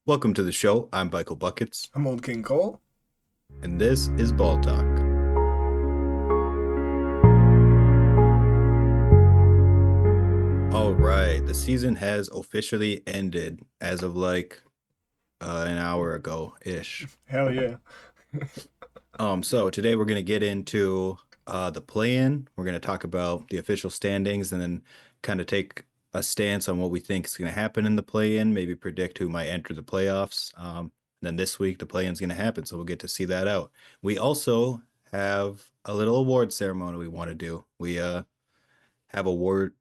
Welcome to the show. I'm Michael Buckets, I'm Old King Cole. and this is Ball Talk. All right, the season has officially ended as of an hour ago ish. Hell yeah. So today we're gonna get into the play-in. We're gonna talk about the official standings and then kind of take a stance on what we think is gonna happen in the play-in. Maybe predict who might enter the playoffs. Then this week the play-in is gonna happen, so we'll get to see that out. We also have a little award ceremony we want to do. We have award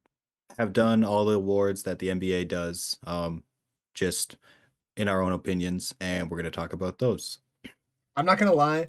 have done all the awards that the NBA does, just in our own opinions, and we're gonna talk about those. I'm not gonna lie.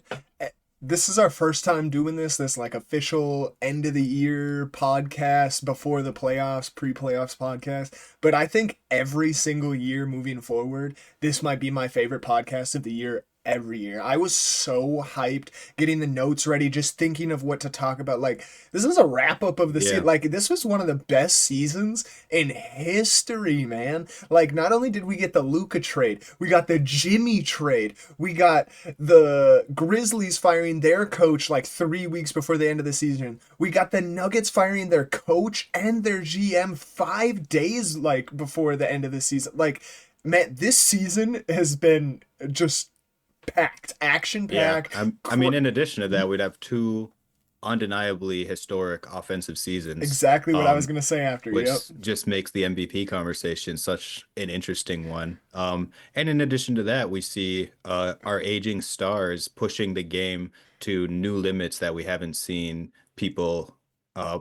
This is our first time doing this like official end of the year podcast before the playoffs, pre-playoffs podcast. But I think every single year moving forward, this might be my favorite podcast of the year every year. I was so hyped getting the notes ready, just thinking of what to talk about. Like, this is a wrap up of the season. Yeah. Like, this was one of the best seasons in history, man. Like, not only did we get the Luka trade, we got the Jimmy trade, we got the Grizzlies firing their coach like 3 weeks before the end of the season. We got the Nuggets firing their coach and their GM 5 days like before the end of the season. Like, man, this season has been just packed, action Yeah, packed. I mean, in addition to that, we'd have two undeniably historic offensive seasons, Exactly what I was um, gonna say after. Yep. which just makes the MVP conversation such an interesting one. And in addition to that, we see our aging stars pushing the game to new limits that we haven't seen people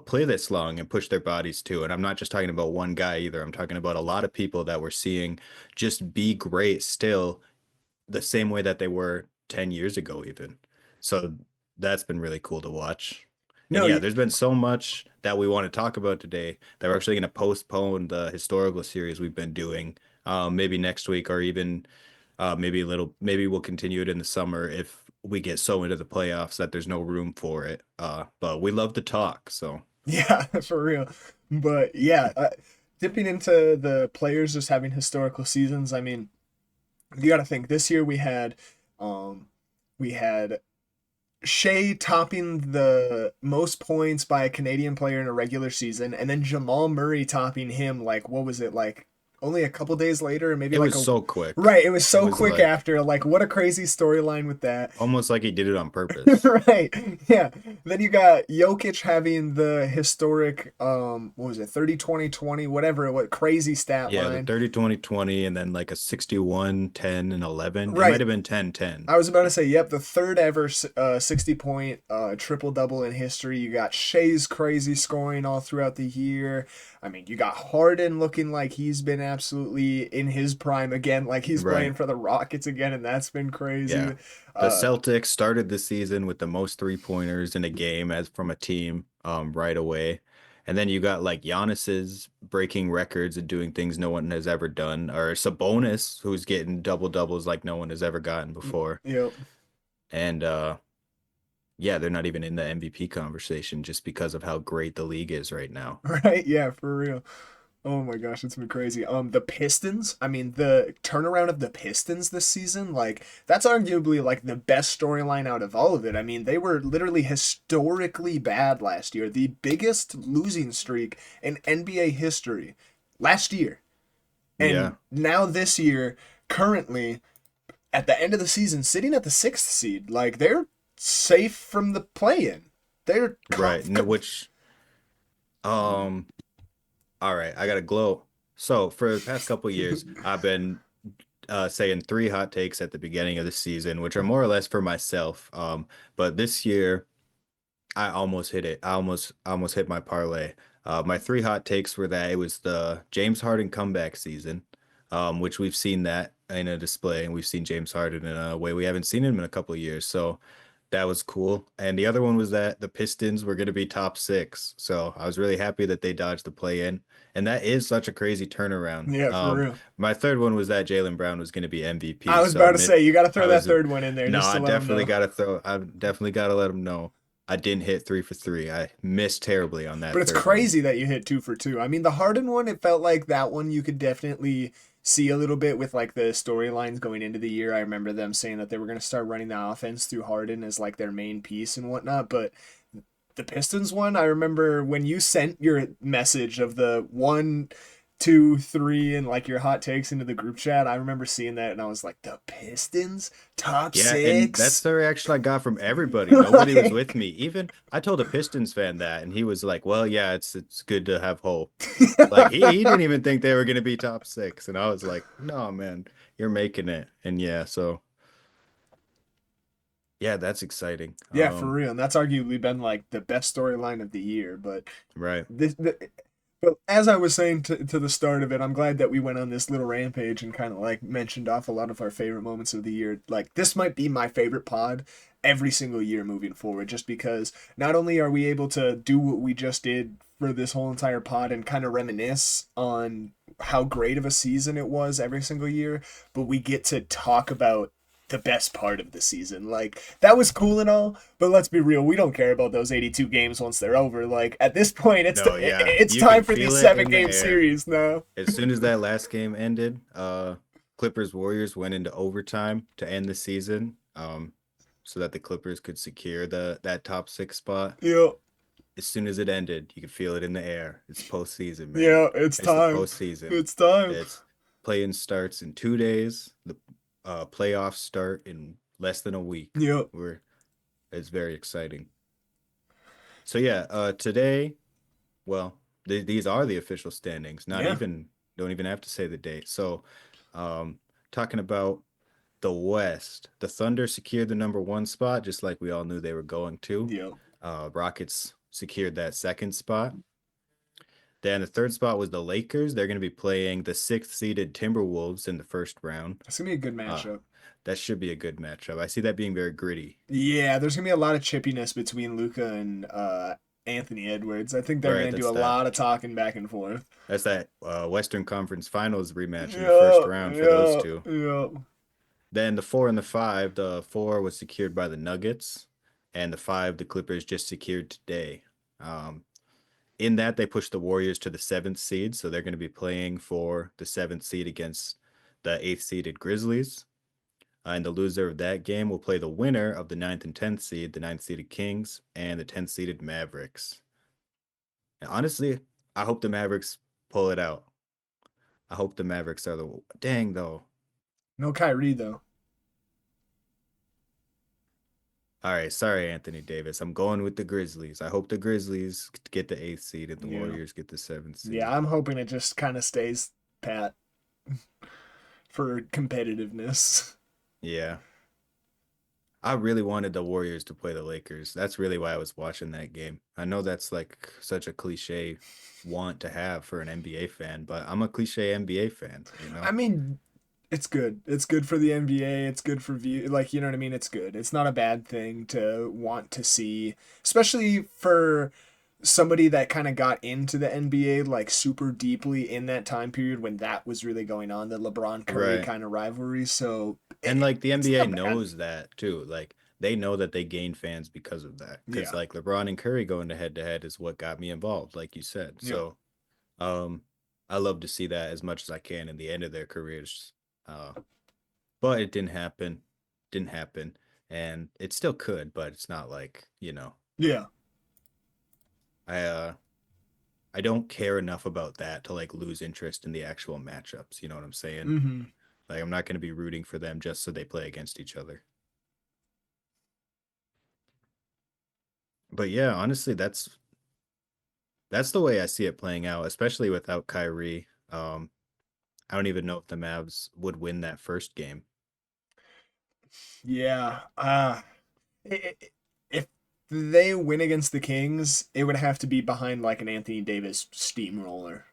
play this long and push their bodies to. And I'm not just talking about one guy either. I'm talking about a lot of people that we're seeing just be great still the same way that they were 10 years ago, even. So that's been really cool to watch. And No, yeah, there's been so much that we want to talk about today that we're actually going to postpone the historical series we've been doing, maybe next week or even maybe we'll continue it in the summer if we get so into the playoffs that there's no room for it. But we love to talk. So yeah, for real. But yeah, dipping into the players just having historical seasons. I mean, you got to think this year um, we had Shai topping the most points by a Canadian player in a regular season, and then Jamal Murray topping him like what was it like only a couple days later, or maybe it like was a so quick. right. It was It so was quick like after. Like what a crazy storyline with that. almost like he did it on purpose. Right. Yeah. Then you got Jokic having the historic what was it, 30-20-20, whatever, what crazy stat Yeah, the line. 30-20-20 and then like a 61-10-11. It might Right. have been 10-10. I was about to say, yep, the third ever 60 point triple double in history. You got Shay's crazy scoring all throughout the year. I mean, you got Harden looking like he's been absolutely in his prime again, like he's playing Right. for the Rockets again, and that's been Yeah. crazy. The Uh, Celtics started the season with the most three-pointers in a game as from a team right away. And then you got like Giannis's breaking records and doing things no one has ever done, or Sabonis, who's getting double doubles like no one has ever gotten before. yep. And yeah, they're not even in the MVP conversation just because of how great the league is right now. Right? Yeah, for real. Oh my gosh, it's been crazy. The Pistons, I mean, the turnaround of the Pistons this season, like that's arguably like the best storyline out of all of it. I mean, they were literally historically bad last year, the biggest losing streak in NBA history last year. Yeah. And now this year, currently at the end of the season, sitting at the sixth seed, like they're safe from the play-in. They're Right. No, which um all right, I got to glow. So for the past couple years, I've been saying three hot takes at the beginning of the season, which are more or less for myself. But this year, I almost hit it. I almost hit my parlay. My three hot takes were that it was the James Harden comeback season, which we've seen that in a display, and we've seen James Harden in a way we haven't seen him in a couple of years. So that was cool. And the other one was that the Pistons were going to be top six. So I was really happy that they dodged the play in. And that is such a crazy turnaround. yeah, for real. My third one was that Jaylen Brown was going to be I MVP. was So about to say you got to I throw that was, third one in there no, just to let them know. I definitely got to let them know. I didn't hit 3 for 3. I missed terribly on But that it's third one. crazy that you hit 2 for 2. I mean, the Harden one, it felt like that one you could definitely see a little bit with like the storylines going into the year. I remember them saying that they were going to start running the offense through Harden as like their main piece and whatnot. But the Pistons one, I remember when you sent your message of the 1, 2, 3 and like your hot takes into the group chat. I remember seeing that and I was like, the Pistons top Yeah, and that's six. the reaction I got from everybody. Nobody was with me. Even I told a Pistons fan that, and he was like, "Well, yeah, it's good to have hope." Like he didn't even think they were going to be top six, and I was like, "No, man, you're making it." And yeah, so yeah, that's exciting. Yeah, for real. And that's arguably been like the best storyline of the year. But Right. but as I was saying to the start of it, I'm glad that we went on this little rampage and kind of like mentioned off a lot of our favorite moments of the year. Like this might be my favorite pod every single year moving forward, just because not only are we able to do what we just did for this whole entire pod and kind of reminisce on how great of a season it was every single year, but we get to talk about the best part of the season. Like that was cool and all, but let's be real, we don't care about those 82 games once they're over. Like at this point, No, yeah, it's you can time for these feel it seven in the game air. series now. As soon as that last game ended, Clippers Warriors went into overtime to end the season, so that the Clippers could secure that top six spot. Yeah, As soon as it ended, you could feel it in the air. It's postseason, man. yeah, it's It's the time. postseason. It's time. It's Play-in starts in 2 days. The playoffs start in less than a week. Yeah, We're It's very exciting. So yeah, today, well, these are the official standings. Not yeah, even Don't even have to say the date. So, um, talking about the West, the Thunder secured the number one spot, just like we all knew they were going to. yeah. Rockets secured that second spot. Then the third spot was the Lakers. They're going to be playing the sixth seeded Timberwolves in the first round. It's gonna be a good Uh, matchup. that should be a good matchup. I see that being very gritty. Yeah, there's gonna be a lot of chippiness between Luca and Anthony Edwards. I think they're Right, gonna do a lot of talking back and forth. that's that Western Conference Finals rematch in the first Yeah, round for those yeah, two. yeah. Then the four and the five, the four was secured by the Nuggets, and the five the Clippers just secured today. Um, in that they pushed the Warriors to the seventh seed, so they're going to be playing for the seventh seed against the eighth seeded Grizzlies. And the loser of that game will play the winner of the ninth and tenth seed, the ninth seeded Kings, and the tenth seeded Mavericks. And honestly, I hope the Mavericks pull it out. I hope the Mavericks are the dang though. No Kyrie though. All right, sorry, Anthony Davis. I'm going with the Grizzlies. I hope the Grizzlies get the eighth seed and the Yeah, Warriors get the seventh yeah. seed. I'm hoping it just kind of stays pat for competitiveness. Yeah. I really wanted the Warriors to play the Lakers. That's really why I was watching that game. I know that's like such a cliche want to have for an NBA fan, but I'm a cliche NBA fan, you I know? mean, it's good. It's good for the NBA. It's good for view. Like you know what I mean. It's good. It's not a bad thing to want to see, especially for somebody that kind of got into the NBA like super deeply in that time period when that was really going on, the LeBron Curry Right. kind of rivalry. So And like the it's NBA not bad. knows that too. Like they know that they gain fans because of that. Because Yeah. like LeBron and Curry going to head is what got me involved, like you said. Yeah. So um I love to see that as much as I can in the end of their careers. Uh but it didn't happen. Didn't happen. And it still could, but it's not like, Yeah. I I don't care enough about that to like lose interest in the actual matchups. You know what I'm saying? Mm-hmm. Like I'm not going to be rooting for them just so they play against each other. But yeah, honestly, that's the way I see it playing out, especially without Kyrie. I don't even know if the Mavs would win that first game. Yeah. If they win against the Kings, it would have to be behind like an Anthony Davis steamroller.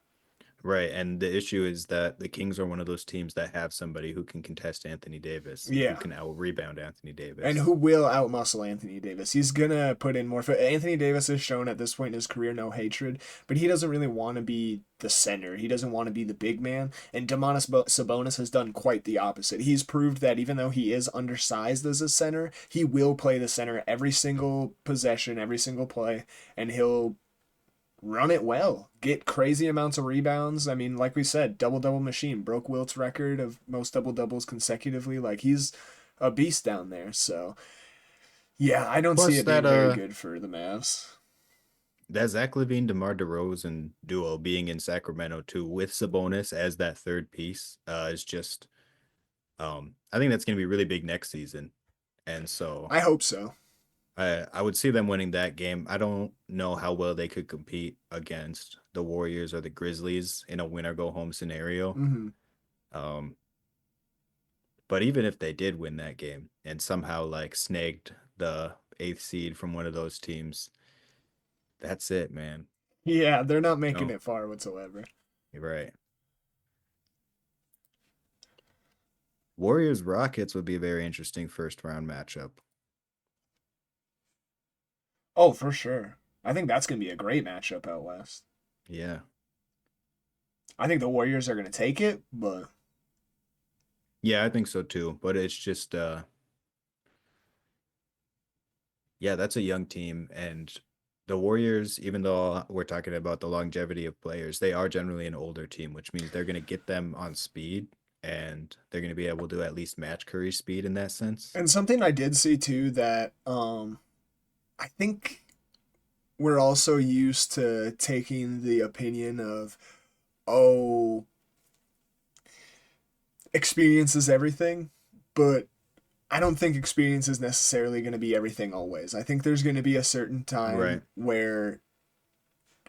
Right, and the issue is that the Kings are one of those teams that have somebody who can contest Anthony Davis and who Yeah. can out rebound Anthony And Davis. who will outmuscle Anthony Davis? He's gonna put in more. Anthony Davis has shown at this point in his career no hatred, but he doesn't really want to be the center. He doesn't want to be the big man. And Domantas Sabonis has done quite the opposite. He's proved that even though he is undersized as a center, he will play the center every single possession, every single play, and he'll run it well, get crazy amounts of rebounds. I mean, like we said, double double machine broke Wilt's record of most double doubles consecutively. Like he's a beast down there. So yeah, I don't see Plus it being very that good for the Mavs. that Zach LaVine DeMar DeRozan duo being in Sacramento too with Sabonis as that third piece is just I think that's going to be really big next season. And so I hope so. I would see them winning that game. I don't know how well they could compete against the Warriors or the Grizzlies in a win or go home scenario. Hmm. Um, but even if they did win that game and somehow like snagged the eighth seed from one of those teams, that's it, man. Yeah, they're not making No, it far whatsoever. you're right. Warriors Rockets would be a very interesting first round matchup. Oh, for sure. I think that's going to be a great matchup out west. Yeah. I think the Warriors are going to take it, but Yeah, I think so too. But it's just yeah, that's a young team. And the Warriors, even though we're talking about the longevity of players, they are generally an older team, which means they're going to get them on speed and they're going to be able to at least match Curry's speed in that sense. and something I did see too that I think we're also used to taking the opinion of, oh, experience is everything, but I don't think experience is necessarily going to be everything always. I think there's going to be a certain Right. time where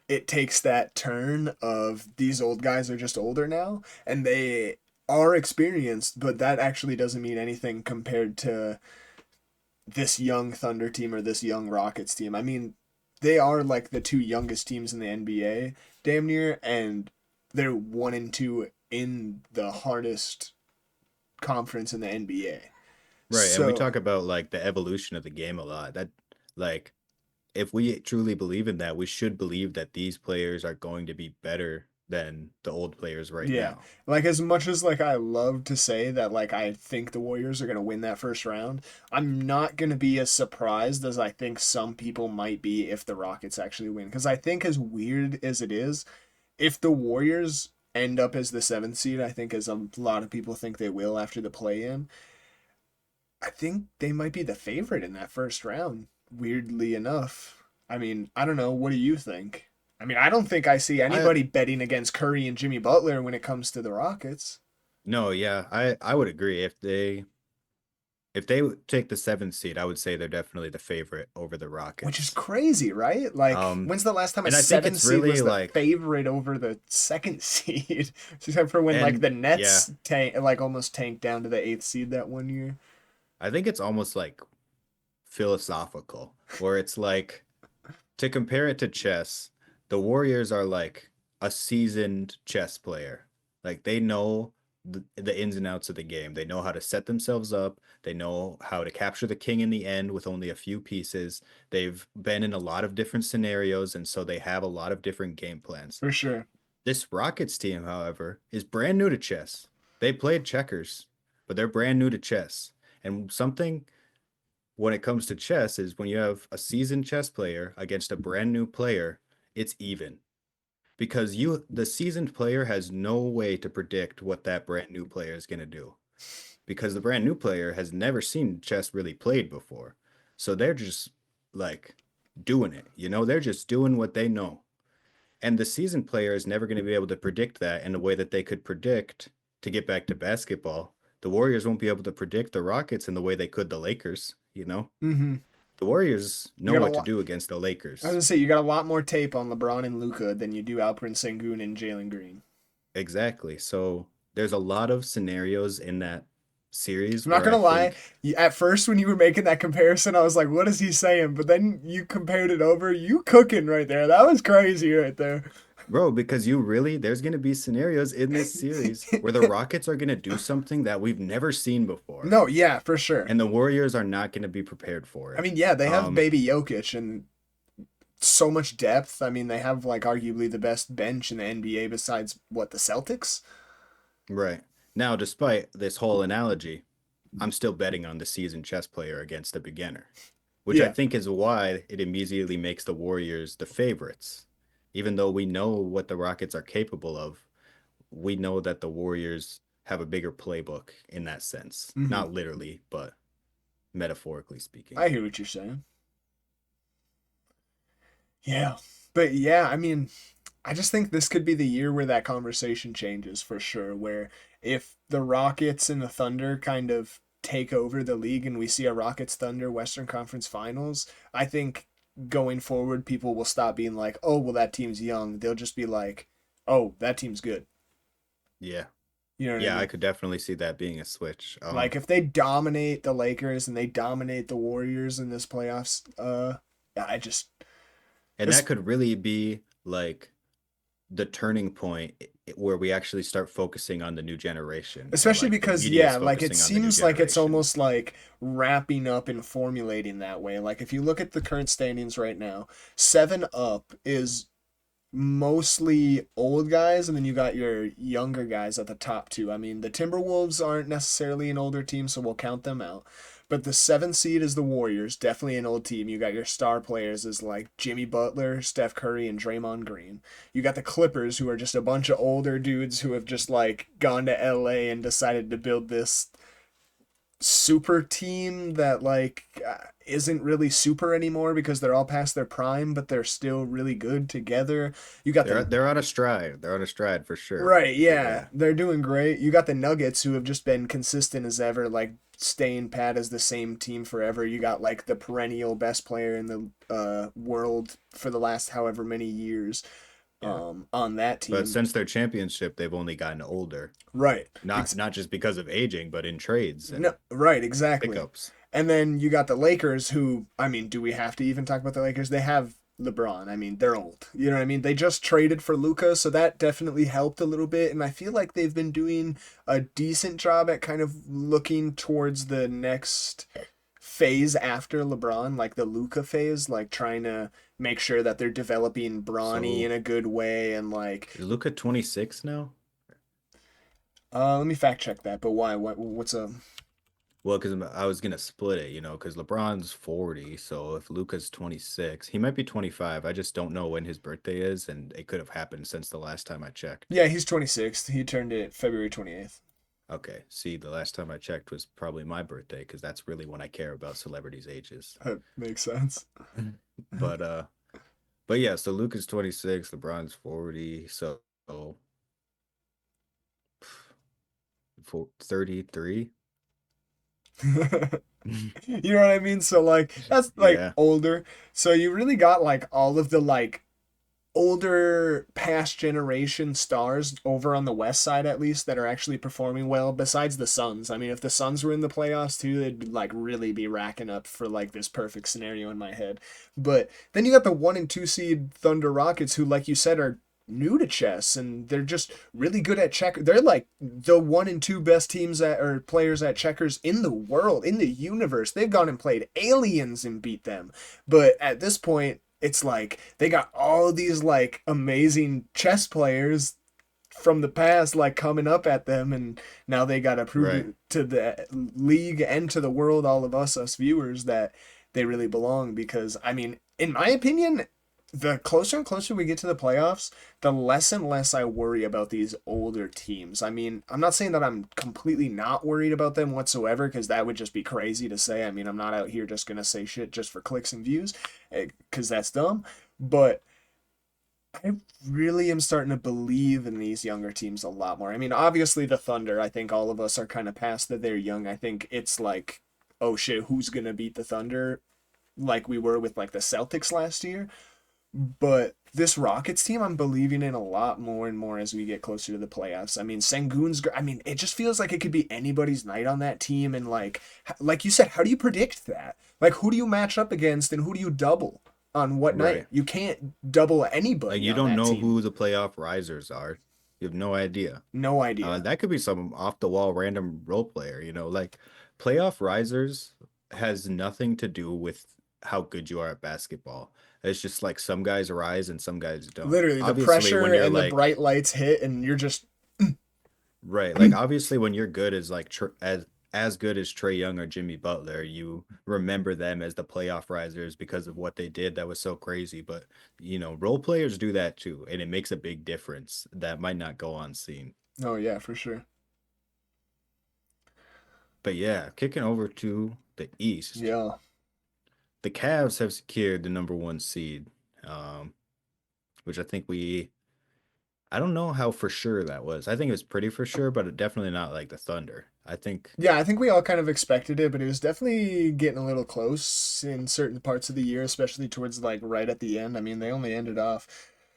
it takes that turn of these old guys are just older now and they are experienced, but that actually doesn't mean anything compared to this young Thunder team or this young Rockets team. I mean, they are like the two youngest teams in the NBA, damn near, and they're 1 and 2 in the hardest conference in the NBA. Right. And we So talk about like the evolution of the game a lot. That like if we truly believe in that, we should believe that these players are going to be better than the old players right yeah, now. like as much as like I love to say that like I think the Warriors are gonna win that first round, I'm not gonna be as surprised as I think some people might be if the Rockets actually win. Because I think as weird as it is, if the Warriors end up as the seventh seed, I think as a lot of people think they will after the play in, I think they might be the favorite in that first round, weirdly enough. I mean, I don't know. What do you think? I mean, I don't think I see I anybody betting against Curry and Jimmy Butler when it comes to the Rockets, no, yeah, I would agree. If they take the seventh seed, I would say they're definitely the favorite over the which is Rockets. crazy, right? Like, Um, when's the last time a and I think seven it's seed really was the like, favorite over the second seed? Except for when like and the yeah, Nets like almost tanked down to the eighth seed that 1 year. I think it's almost like philosophical, where it's like to compare it to chess, the Warriors are like a seasoned chess player. Like they know the ins and outs of the game. They know how to set themselves up. They know how to capture the king in the end with only a few pieces. They've been in a lot of different scenarios, and so they have a lot of different game plans. For sure. This Rockets team, however, is brand new to chess. They played checkers, but they're brand new to chess. And something when it comes to chess is when you have a seasoned chess player against a brand new player, it's even because the seasoned player has no way to predict what that brand new player is going to do because the brand new player has never seen chess really played before. So they're just like doing it, they're just doing what they know. And the seasoned player is never going to be able to predict that in a way that they could predict to get back to basketball. The Warriors won't be able to predict the Rockets in the way they could the Lakers. Mm-hmm. The Warriors You know got a what to lot. do against the I was Lakers. gonna say you got a lot more tape on LeBron and Luca than you do Alperen Sengun and Jalen Green. Exactly. So there's a lot of scenarios in that series I'm not where I gonna lie. think, At first, when you were making that comparison, I was like, "What is he saying?" But then you compared it over. You cooking right there. That was crazy right there. bro, because there's going to be scenarios in this series where the Rockets are going to do something that we've never seen before, No, yeah, for sure. and the Warriors are not going to be prepared for I it. mean, yeah, they have Um, baby Jokic and so much depth. I mean, they have like arguably the best bench in the NBA besides what the Celtics. right. Now, despite this whole analogy, I'm still betting on the seasoned chess player against the beginner, which I Yeah, think is why it immediately makes the Warriors the favorites. even though we know what the Rockets are capable of, we know that the Warriors have a bigger playbook in that sense. Hmm. Not literally, but metaphorically speaking. I hear what you're saying. Yeah. But yeah, I mean, I just think this could be the year where that conversation changes for sure. Where if the Rockets and the Thunder kind of take over the league and we see a Rockets Thunder Western Conference Finals, I think going forward, people will stop being like, oh, well, that team's young. They'll just be like, oh, that team's good. Yeah. You know what I Yeah, I mean? could definitely see that being a switch. Like if they dominate the Lakers and they dominate the Warriors in this playoffs, yeah, I just, And that could really be like the turning point where we actually start focusing on the new generation and especially like the because media is yeah, like it focusing on the new seems like it's generation. almost like wrapping up and formulating that way. Like if you look at the current standings right now, 7 up is mostly old guys, and then you got your younger guys at the top two. I mean, the Timberwolves aren't necessarily an older team, so we'll count them out. But the 7 seed is the Warriors, definitely an old team. You got your star players as like Jimmy Butler, Steph Curry, and Draymond Green. You got the Clippers, who are just a bunch of older dudes who have just like gone to LA and decided to build this super team that like isn't really super anymore because they're all past their prime, but they're still really good together. You got the They're on a stride. They're on a stride for sure. right, But yeah, yeah. they're doing great. You got the Nuggets who have just been consistent as ever, like staying pat as the same team forever. You got like the perennial best player in the world for the last however many years Yeah. on that But team. since their championship, they've only gotten older. Right. Not just because of aging, but in trades No, and right, exactly. pickups. And then you got the Lakers, who, I mean, do we have to even talk about the Lakers? They have LeBron. I mean, they're old. You know what I mean? They just traded for Luca, so that definitely helped a little bit. And I feel like they've been doing a decent job at kind of looking towards the next phase after LeBron, like the Luca phase, like trying to make sure that they're developing Bronny So in a good way and like is Luca 26 now? let me fact check that. But why? What's a Well, because I was gonna split it, because LeBron's 40, so if Luca's 26, he might be 25. I just don't know when his birthday is, and it could have happened since the last time I checked. yeah, he's 26th. He turned it February 28th. Okay, see, the last time I checked was probably my birthday, because that's really when I care about celebrities' ages. That makes sense. But but yeah, so Luca's 26, LeBron's 40, so for 33. You know what I mean? So like that's like Yeah, older. So you really got like all of the like older past generation stars over on the west side at least that are actually performing well besides the Suns. I mean, if the Suns were in the playoffs too, they'd like really be racking up for like this perfect scenario in my head. But then you got the 1 and 2 seed Thunder Rockets who like you said are new to chess and they're just really good at check. They're like the 1 and 2 best teams at or players at checkers in the world, in the universe. They've gone and played aliens and beat them. But at this point, it's like they got all these like amazing chess players from the past like coming up at them and now they got to prove right. it to the league and to the world, all of us viewers, that they really belong. Because I mean, in my opinion, the closer and closer we get to the playoffs, the less and less I worry about these older teams. I mean, I'm not saying that I'm completely not worried about them whatsoever, because that would just be crazy to say. I mean, I'm not out here just going to say shit just for clicks and views, because that's dumb. But I really am starting to believe in these younger teams a lot more. I mean, obviously the Thunder, I think all of us are kind of past that they're young. I think it's like, oh shit, who's going to beat the Thunder? Like we were with like the Celtics last year. But this Rockets team, I'm believing in a lot more and more as we get closer to the playoffs. I mean, I mean, it just feels like it could be anybody's night on that team. And like you said, how do you predict that? Like, who do you match up against and who do you double on what night? Right. You can't double Like anybody you on don't that know team. who the playoff risers are. You have no idea. No idea. That could be some off the wall random role player, like playoff risers has nothing to do with how good you are at basketball. It's just like some guys rise and some guys don't. Literally, the Obviously, pressure when you're and the like bright lights hit, and you're just right, like obviously when you're good as like as as good as Trey Young or Jimmy Butler, you remember them as the playoff risers because of what they did that was so crazy. But, role players do that too, and it makes a big difference that might not go unseen. Oh yeah, for sure. But yeah, kicking over to the East, Yeah. the Cavs have secured the number one seed, um, which I don't know how for sure that was. I think it was pretty for sure, but definitely not like the Thunder. I think, Yeah, I think we all kind of expected it, but it was definitely getting a little close in certain parts of the year, especially towards like right at the end. I mean, they only ended off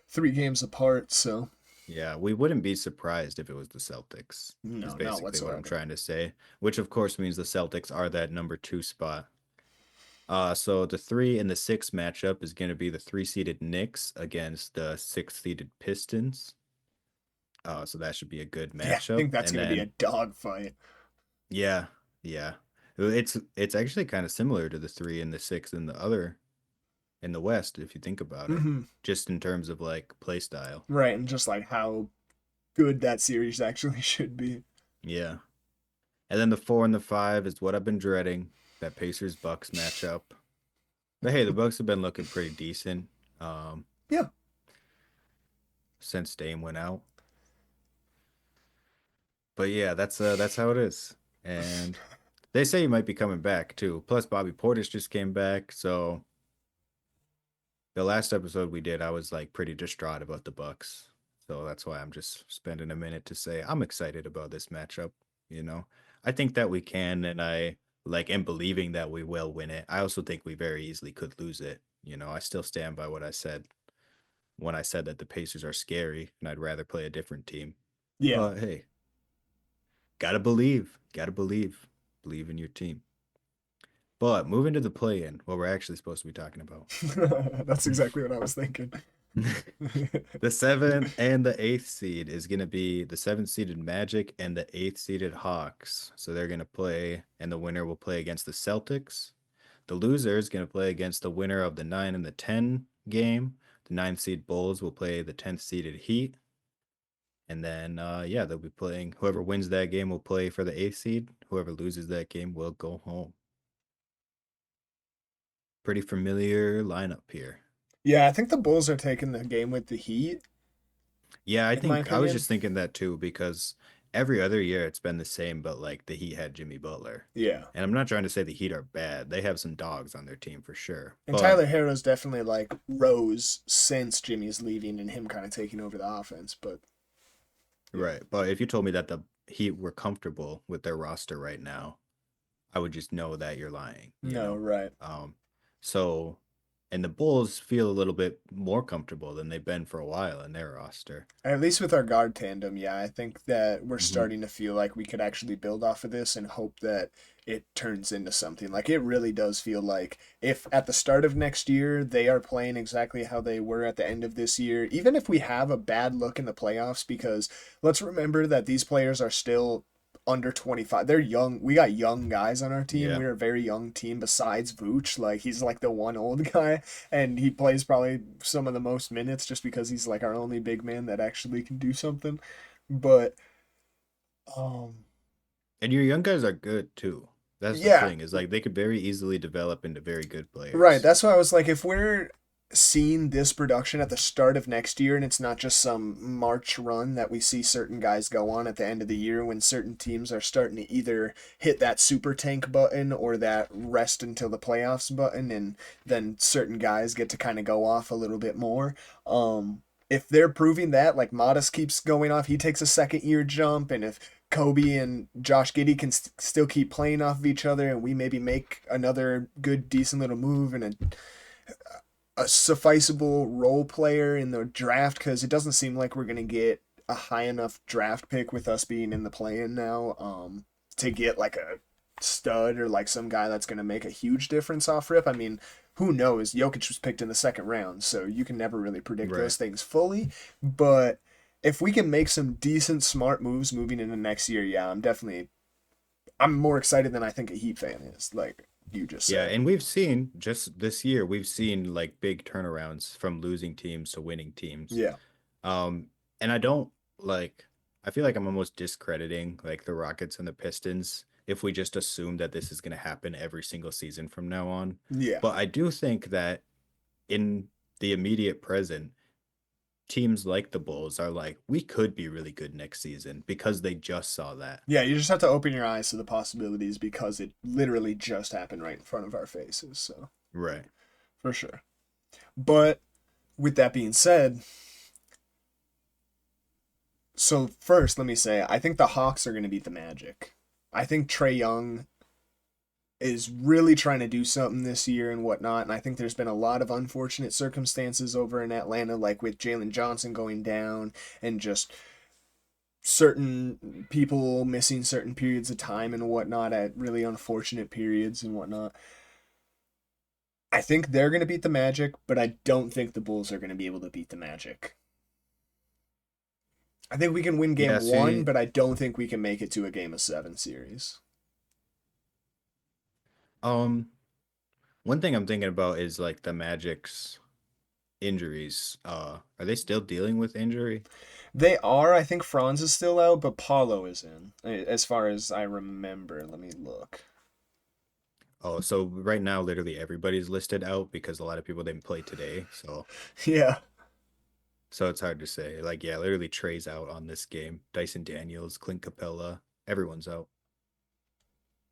3 games apart, so yeah, we wouldn't be surprised if it was the Celtics, is no, not basically what I'm whatsoever. trying to say, which of course means the Celtics are that number two spot. So the 3 and the 6 matchup is going to be the three-seeded Knicks against the six-seeded Pistons. So that should be a good Yeah, I matchup. think that's And gonna be a then, dogfight. yeah, yeah, it's actually kind of similar to the 3 and the 6 in the other in the West, if you think about it, Hmm. just in terms of like play style. Right, and just like how good that series actually should be. Yeah. And then the 4 and the 5 is what I've been dreading, that Pacers Bucks matchup. But hey, the Bucks have been looking pretty decent um Yeah. since Dame went out. But yeah, that's how it is. And they say he might be coming back too. Plus Bobby Portis just came back, so the last episode we did, I was like pretty distraught about the Bucks. So that's why I'm just spending a minute to say I'm excited about this matchup, you know. I think that we can, and I like am believing that we will win it. I also think we very easily could lose it. I still stand by what I said when I said that the Pacers are scary and I'd rather play a different team. Yeah. But hey, gotta believe. Gotta believe. Believe in your team. But moving to the play in, what we're actually supposed to be talking about. That's exactly what I was thinking. The 7th and the 8th seed is going to be the 7th seeded Magic and the 8th seeded Hawks. So they're going to play, and the winner will play against the Celtics. The loser is going to play against the winner of the 9 and the 10 game. The 9th seed Bulls will play the 10th seeded Heat. And then, yeah, they'll be playing. Whoever wins that game will play for the 8th seed. Whoever loses that game will go home. Pretty familiar lineup here. Yeah, I think the Bulls are taking the game with the Heat, Yeah, I in my think I was opinion. just thinking that too because every other year it's been the same, but like the Heat had Jimmy Butler. Yeah. And I'm not trying to say the Heat are bad. They have some dogs on their team for sure. And But Tyler Harrow's definitely like rose since Jimmy's leaving and him kind of taking over the offense. But yeah, right, but if you told me that the Heat were comfortable with their roster right now, I would just know that you're lying, you no, know. right. Um so and the Bulls feel a little bit more comfortable than they've been for a while in their roster. At least with our guard tandem, yeah, I think that we're Hmm. starting to feel like we could actually build off of this and hope that it turns into something. Like it really does feel like if at the start of next year they are playing exactly how they were at the end of this year, even if we have a bad look in the playoffs, because let's remember that these players are still under 25. They're young. We got young guys on our team. Yeah. We're a very young team besides Vooch. Like he's like the one old guy and he plays probably some of the most minutes just because he's like our only big man that actually can do something. But um And your young guys are good too. That's the yeah, thing, is like they could very easily develop into very good right. players. That's why I was like, if we're seeing this production at the start of next year and it's not just some March run that we see certain guys go on at the end of the year when certain teams are starting to either hit that super tank button or that rest until the playoffs button and then certain guys get to kind of go off a little bit more. If they're proving that, like Modest keeps going off, he takes a second year jump, and if Kobe and Josh Giddey can still keep playing off of each other, and we maybe make another good, decent little move and a sufficeable role player in the draft, because it doesn't seem like we're gonna get a high enough draft pick with us being in the play-in now, to get like a stud or like some guy that's gonna make a huge difference off rip. I mean, who knows? Jokic was picked in the second round, so you can never really predict Right. those things fully. But if we can make some decent, smart moves moving into next year, yeah, I'm more excited than I think a Heat fan is, like you just Yeah, said. and we've seen just this year, we've seen like big turnarounds from losing teams to winning teams. Yeah. Um, and I don't like I feel like I'm almost discrediting like the Rockets and the Pistons if we just assume that this is going to happen every single season from now on. Yeah. But I do think that in the immediate present, teams like the Bulls are like, we could be really good next season because they just saw that. Yeah, you just have to open your eyes to the possibilities because it literally just happened right in front of our faces. So, Right. for sure. But with that being said, so first, let me say, I think the Hawks are going to beat the Magic. I think Trae Young is really trying to do something this year and whatnot. And I think there's been a lot of unfortunate circumstances over in Atlanta, like with Jalen Johnson going down and just certain people missing certain periods of time and whatnot at really unfortunate periods and whatnot. I think they're going to beat the Magic, but I don't think the Bulls are going to be able to beat the Magic. I think we can win Yeah, game one, see, but I don't think we can make it to a game of seven series. um, one thing I'm thinking about is like the Magic's injuries. Are they still dealing with injury? They are. I think Franz is still out, but Paulo is in, as far as I remember. Let me look. Oh, so right now, literally everybody's listed out because a lot of people didn't play today. Yeah. So it's hard to say. Like, yeah, literally Trey's out on this game. Dyson Daniels, Clint Capella, everyone's out.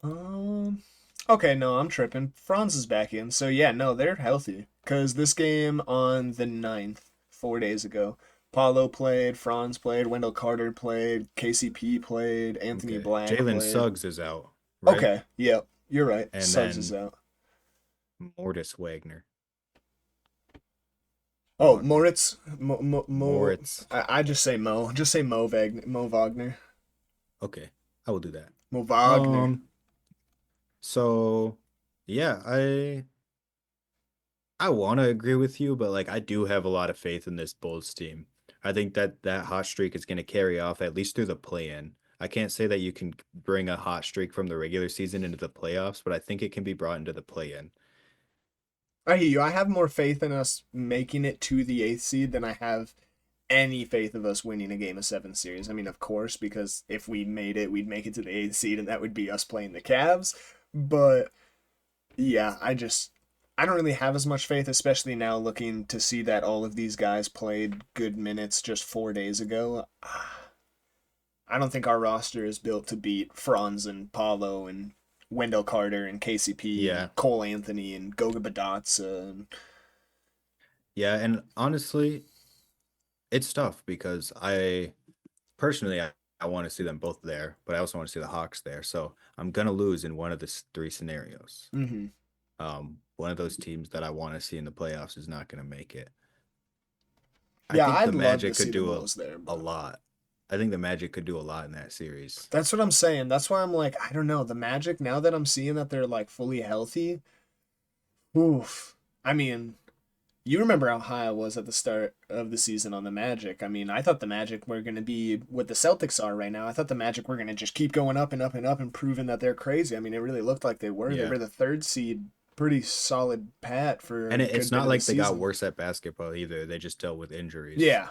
Um. Okay, no, I'm tripping. Franz is back in, so yeah, no, they're healthy. Cause this game on the 9th, 4 days ago, Paulo played, Franz played, Wendell Carter played, KCP played, Anthony Okay. Black Jalen played. Suggs is out, right? Okay, yep, you're right. And Suggs is then out. Mortis Wagner. Oh, Wagner. Moritz, Mo. Moritz. I just say Mo. Just say Mo Wagner. Mo Wagner. Okay, I will do that. Mo Wagner. Um, so yeah, I want to agree with you, but like I do have a lot of faith in this Bulls team. I think that that hot streak is going to carry off at least through the play-in. I can't say that you can bring a hot streak from the regular season into the playoffs, but I think it can be brought into the play-in. I hear you. I have more faith in us making it to the eighth seed than I have any faith of us winning a game of seven series. I mean, of course, because if we made it, we'd make it to the eighth seed, and that would be us playing the Cavs. But yeah, I don't really have as much faith, especially now looking to see that all of these guys played good minutes just 4 days ago. I don't think our roster is built to beat Franz and Paulo and Wendell Carter and KCP Yeah. and Cole Anthony and Goga Badatza. And Yeah, and honestly, it's tough because I want to see them both there, but I also want to see the Hawks there. So I'm gonna lose in one of the three scenarios. mm-hmm. One of those teams that I want to see in the playoffs is not gonna make it. I Yeah, think the I'd love to Magic see could the do Bulls there, a but lot. I think the Magic could do a lot in that series. that's what I'm saying. That's why I'm like, I don't know. The Magic, now that I'm seeing that they're like fully healthy, oof. I mean, you remember how high I was at the start of the season on the Magic. I mean, I thought the Magic were going to be what the Celtics are right now. I thought the Magic were going to just keep going up and up and up and proving that they're crazy. I mean, it really looked like they were. They Yeah. were the third seed, pretty solid pat for a And good it's bit not of the like they got season. worse at basketball either. They just dealt with injuries. Yeah,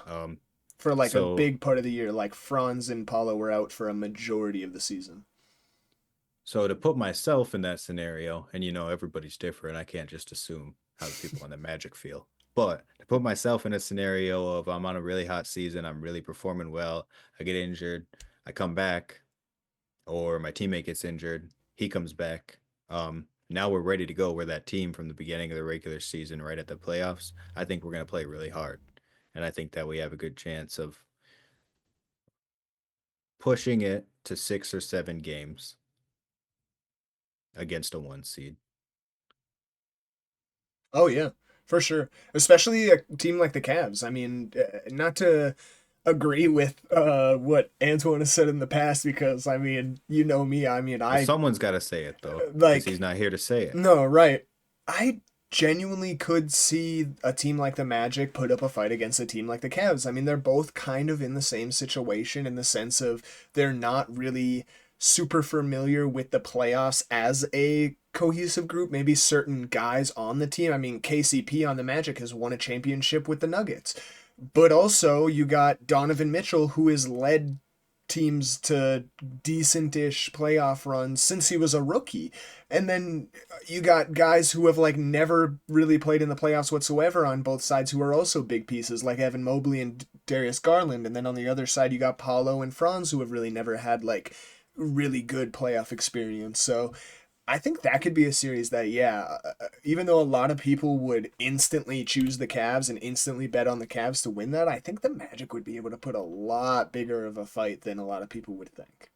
for like a So big part of the year. Like Franz and Paulo were out for a majority of the season. so to put myself in that scenario, and everybody's different. I can't just assume how the people on the Magic feel. But to put myself in a scenario of I'm on a really hot season, I'm really performing well, I get injured, I come back, or my teammate gets injured, he comes back. Now we're ready to go. We're that team from the beginning of the regular season, right at the playoffs. I think we're going to play really hard. And I think that we have a good chance of pushing it to 6 or 7 games against a 1 seed. Oh yeah, for sure. Especially a team like the Cavs. I mean, not to agree with what Antoine has said in the past because I mean, you know me. I mean, Well, I someone's got to say it though, because he's like not here to say it. no, right. I genuinely could see a team like the Magic put up a fight against a team like the Cavs. I mean, they're both kind of in the same situation in the sense of they're not really super familiar with the playoffs as a cohesive group. Maybe certain guys on the team. I mean, KCP on the Magic has won a championship with the Nuggets. But also, you got Donovan Mitchell, who is led teams to decent-ish playoff runs since he was a rookie. And then you got guys who have like never really played in the playoffs whatsoever on both sides who are also big pieces like Evan Mobley and Darius Garland. And then on the other side you got Paulo and Franz who have really never had like really good playoff experience. So I think that could be a series that, yeah, even though a lot of people would instantly choose the Cavs and instantly bet on the Cavs to win that, I think the Magic would be able to put a lot bigger of a fight than a lot of people would think.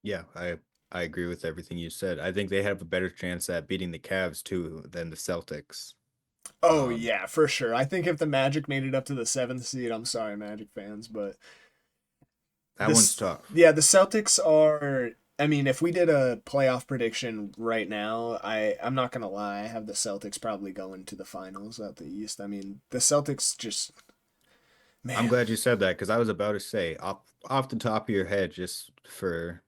Yeah, I agree with everything you said. I think they have a better chance at beating the Cavs too than the Celtics. Oh, Um, yeah, for sure. I think if the Magic made it up to the seventh seed, I'm sorry, Magic fans, but that one's this, tough. yeah, the Celtics are. I mean, if we did a playoff prediction right now, I'm not gonna lie, I have the Celtics probably going to the finals out the East. I mean, the Celtics just, I'm man, glad you said that because I was about to say off the top of your head, just for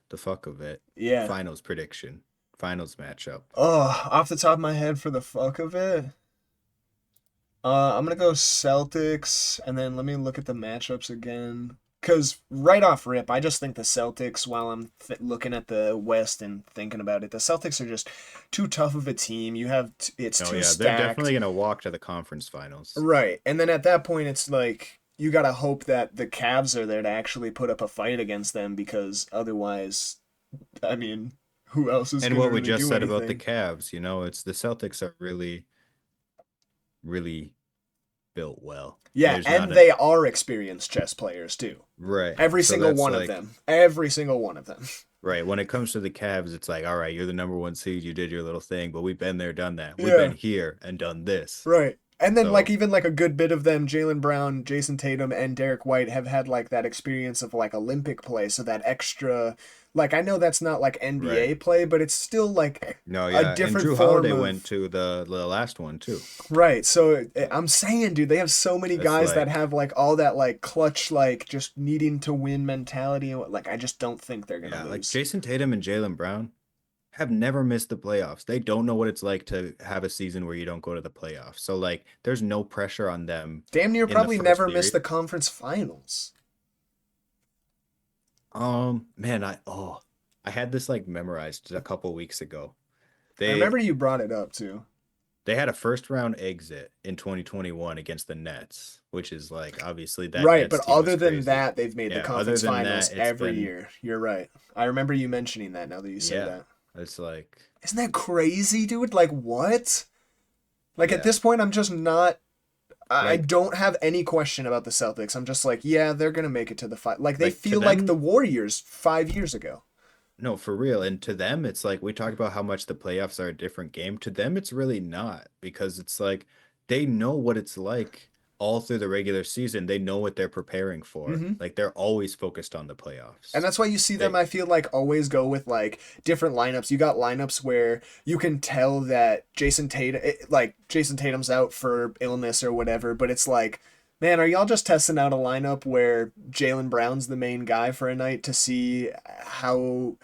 the fuck of it, yeah. finals prediction, finals matchup. Oh, off the top of my head, for the fuck of it, I'm gonna go Celtics, and then let me look at the matchups again. Cause right off rip, I just think the Celtics. While I'm looking at the West and thinking about it, the Celtics are just too tough of a team. It's Oh too yeah, they're definitely stacked, gonna walk to the conference finals. right? And then at that point, it's like you gotta hope that the Cavs are there to actually put up a fight against them, because otherwise, I mean, who else is And gonna what we really just do said about the anything? Cavs, it's the Celtics are really, really built well. Yeah, There's not and a they are experienced chess players too. right. Every So single that's one of like them. Every single one of them. right. When it comes to the Cavs, it's like, all right, you're the number one seed, you did your little thing, but we've been there, done that. We've been Yeah, here and done this. right. And then like So even like a good bit of them, Jalen Brown, Jason Tatum, and Derek White have had like that experience of like Olympic play, so that extra like I know that's not like right. NBA play, but it's still like No, a yeah. And different Drew form Holiday went of to the last one too. right. So I'm saying, dude, they have so many It's guys that like, have like all that like clutch, like just needing to win mentality. Like I just don't think they're gonna yeah, like lose. Jason Tatum and Jalen Brown have never missed the playoffs. They don't know what it's like to have a season where you don't go to the playoffs. So like there's no pressure on them Damn near in the probably first never missed series. the conference finals. Man, I had this like memorized a couple weeks ago. I They remember you brought it up too. they had a first round exit in 2021 against the Nets, which is like obviously that Right, Nets but team was other than crazy. that, they've made the Yeah, other conference than finals that, it's every been year. You're right. I remember you mentioning that now that you say yeah, that. it's like Isn't that crazy, dude? Like, what? Like, at yeah, this point, I'm just not. I like don't have any question about the Celtics. I'm just like, yeah, they're going to make it to the fight. Like, they like to feel like the them, Warriors 5 years ago. no, for real. And to them, it's like we talk about how much the playoffs are a different game. To them, it's really not because it's like they know what it's like all through the regular season. They know what they're preparing for. Hmm. Like they're always focused on the And playoffs. that's why you see them, They I feel like, always go with like different lineups. You got lineups where you can tell that like Jason Tatum's out for illness or whatever, but it's like, man, are y'all just testing out a lineup where Jalen Brown's the main guy for a night to see how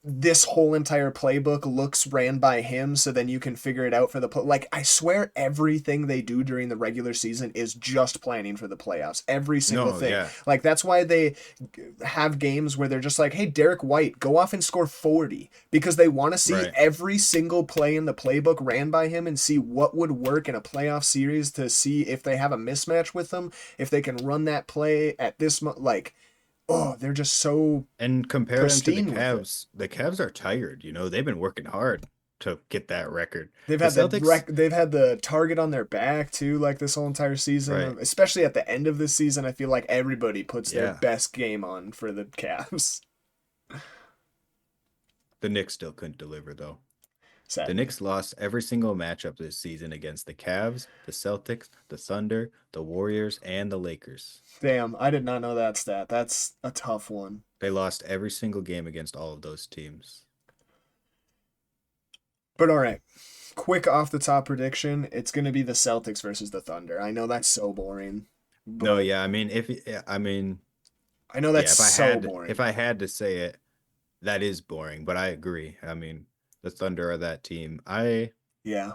this whole entire playbook looks ran by him, so then you can figure it out for the like I swear everything they do during the regular season is just planning for the playoffs, every single no, thing. yeah, Like that's why they have games where they're just like, hey, Derek White, go off and score 40, because they want to see right. every single play in the playbook ran by him and see what would work in a playoff series, to see if they have a mismatch with them, if they can run that play at this like, oh, they're just so And compare them to pristine with it. The Cavs are tired, they've been working hard to get that record. They've The had Celtics, they've had the target on their back too, like this whole entire season. right. Especially at the end of this season, I feel like everybody puts their Yeah. best game on for the Cavs. The Knicks still couldn't deliver though. The Sadly, Knicks lost every single matchup this season against the Cavs, the Celtics, the Thunder, the Warriors, and the Lakers. damn, I did not know that stat. That's a tough one. They lost every single game against all of those teams. But all right, quick off the top prediction: it's gonna be the Celtics versus the Thunder. I know that's so boring, No, but yeah, I mean if yeah, I mean I know that's yeah, so if boring. I had to say it, that is boring, but I agree. I mean, the Thunder are that team. Yeah,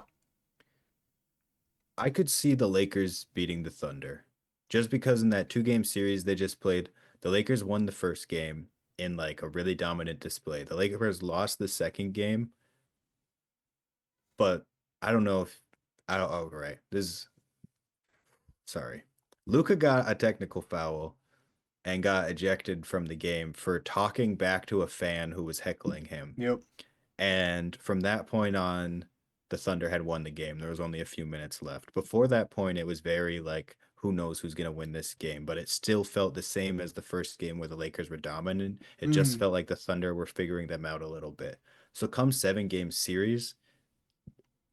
I could see the Lakers beating the Thunder. just because in that 2 game series they just played, the Lakers won the first game in like a really dominant display. The Lakers lost the second game, but I don't know if I don't. Oh, right. This is sorry. Luca got a technical foul and got ejected from the game for talking back to a fan who was heckling him. Yep. And from that point on, the Thunder had won the game. There was only a few minutes left. Before that point, it was very like, who knows who's going to win this game? But it still felt the same as the first game where the Lakers were dominant. It just Mm. felt like the Thunder were figuring them out a little bit. So, come 7 game series,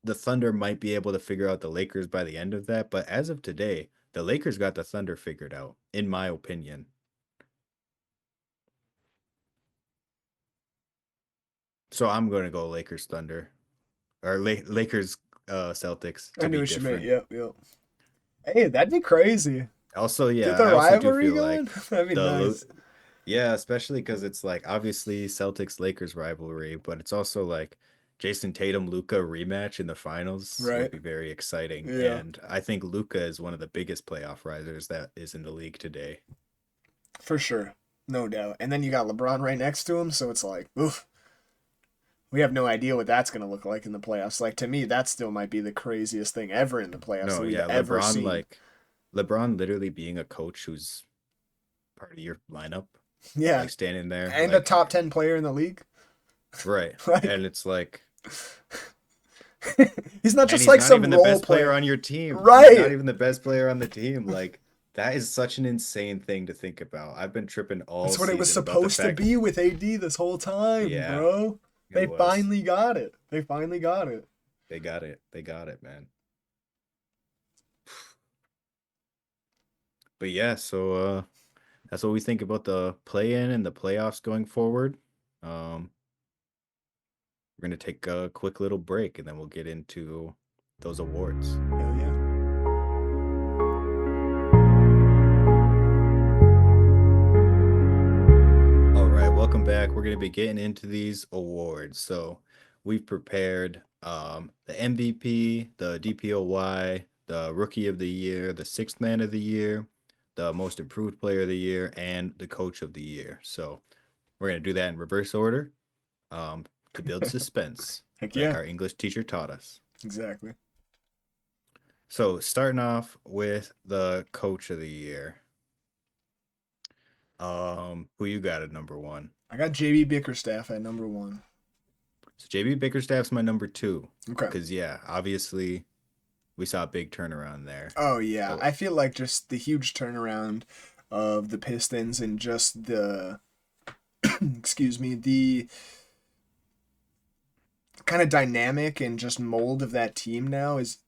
the Thunder might be able to figure out the Lakers by the end of that. But as of today, the Lakers got the Thunder figured out, in my opinion. So, I'm going to go Lakers Thunder or Lakers Celtics I to knew be what you meant. different. Yep. Yep. Hey, that'd be crazy. Also, Get yeah, the I also do rivalry feel going. like That'd be the nice. yeah, especially because it's like obviously Celtics Lakers rivalry, but it's also like Jason Tatum Luca rematch in the finals would Right. be very exciting. Yeah. And I think Luca is one of the biggest playoff risers that is in the league today. For sure. No doubt. And then you got LeBron right next to him, so it's like, oof. We have no idea what that's going to look like in the playoffs. Like, to me, that still might be the craziest thing ever in the playoffs that No, we've yeah, ever seen. LeBron literally being a coach who's part of your lineup, Yeah. like standing there, And a like top 10 player in the league. right. Like, And it's like he's not and just he's like not even some the role best player player. on your team. He's not Right. even the best player on the team. Like that is such an insane thing to think about. I've been tripping all That's what it was season about the supposed to fact, be with AD this whole time, yeah, bro. it They was. finally got it. They finally got it. They got it. They got it, man. But yeah, so that's what we think about the play-in and the playoffs going forward. Um, we're gonna take a quick little break and then we'll get into those awards. Hell yeah. All right, welcome back. We're going to be getting into these awards. So we've prepared the MVP, the DPOY, the Rookie of the Year, the Sixth Man of the Year, the Most Improved Player of the Year, and the Coach of the Year. So we're going to do that in reverse order um, to build suspense, Heck like yeah. our English teacher taught us. Exactly. So starting off with the Coach of the Year. Who you got at number one? I got JB Bickerstaff at number one. So JB Bickerstaff's my number two. Okay. Because yeah, obviously we saw a big turnaround there. Oh yeah, So I feel like just the huge turnaround of the Pistons and just the excuse me, the kind of dynamic and just mold of that team now is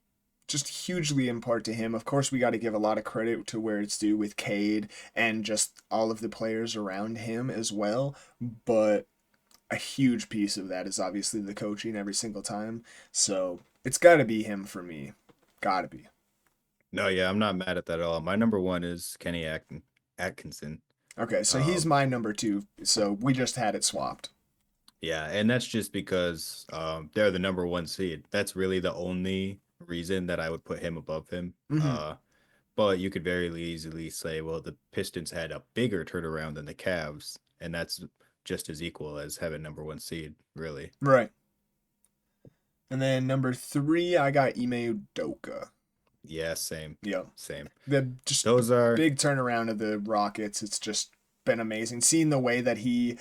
just hugely in part to him. Of course, we got to give a lot of credit to where it's due with Cade and just all of the players around him as well, but a huge piece of that is obviously the coaching every single time. So, it's got to be him for me. Got to be. no, yeah, I'm not mad at that at all. My number one is Atkinson. Okay, so he's Um, my number 2. So, we just had it swapped. yeah, and that's just because they're the number one seed. That's really the only reason that I would put him above him. Mhm. But you could very easily say, well, the Pistons had a bigger turnaround than the Cavs, and that's just as equal as having number one seed, really. Right. And then number 3, I got Ime Udoka. Yeah, same, Yep. same. The just Those are big turnaround of the Rockets. It's just been amazing seeing the way that he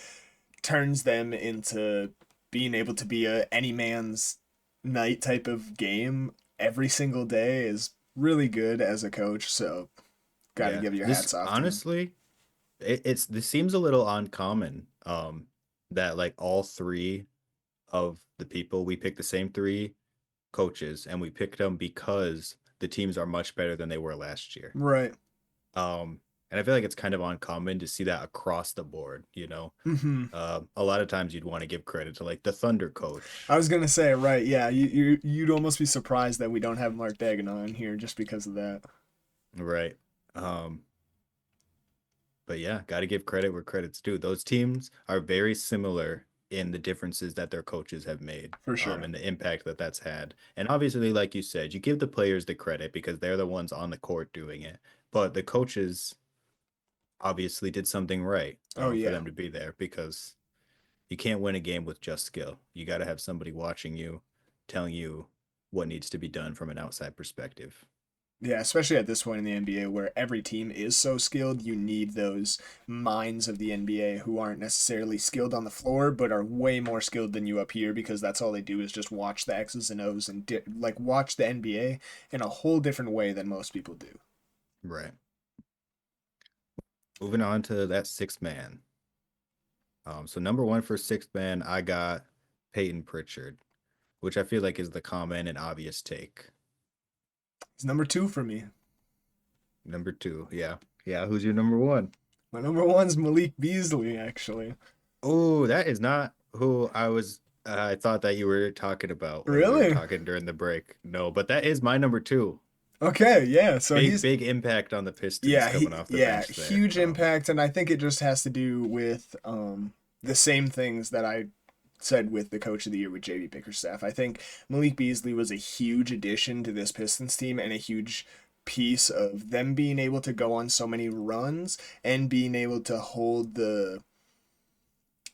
turns them into being able to be a any man's night type of game every single day is really good as a coach. So got to yeah. give your This hats off to him. honestly, it's this seems a little uncommon. That like all three of the people we picked the same three coaches, and we picked them because the teams are much better than they were last year. Right. And I feel like it's kind of uncommon to see that across the board. Hmm. A lot of times you'd want to give credit to like the Thunder I coach, was gonna say right. Yeah. You'd almost be surprised that we don't have Mark Dagan on here just because of that. right? Um, But yeah, got to give credit where credit's due. Those teams are very similar in the differences that their coaches have made, For sure. and the impact that that's had. And obviously, like you said, you give the players the credit because they're the ones on the court doing it. but the coaches obviously did something right Oh for yeah. them to be there because you can't win a game with just skill. You got to have somebody watching you, telling you what needs to be done from an outside perspective. Yeah, especially at this point in the NBA where every team is so skilled, you need those minds of the NBA who aren't necessarily skilled on the floor, but are way more skilled than you up here because that's all they do is just watch the X's and O's and like watch the NBA in a whole different way than most people do. Right. Moving on to that sixth man. So number one for sixth man, I got Peyton Pritchard, which I feel like is the common and obvious take. He's number two for me. Number two, yeah. Yeah, who's your number one? My number one's Malik Beasley, actually. Oh, that is not who I thought that you were talking about when we were Really? talking during the break. No, but that is my number two. Okay, yeah. So Big, he's big impact on the Pistons yeah, coming off the yeah, bench there. huge impact, and I think it just has to do with the same things that I said with the coach of the year with JB Bickerstaff. I think Malik Beasley was a huge addition to this Pistons team and a huge piece of them being able to go on so many runs and being able to hold the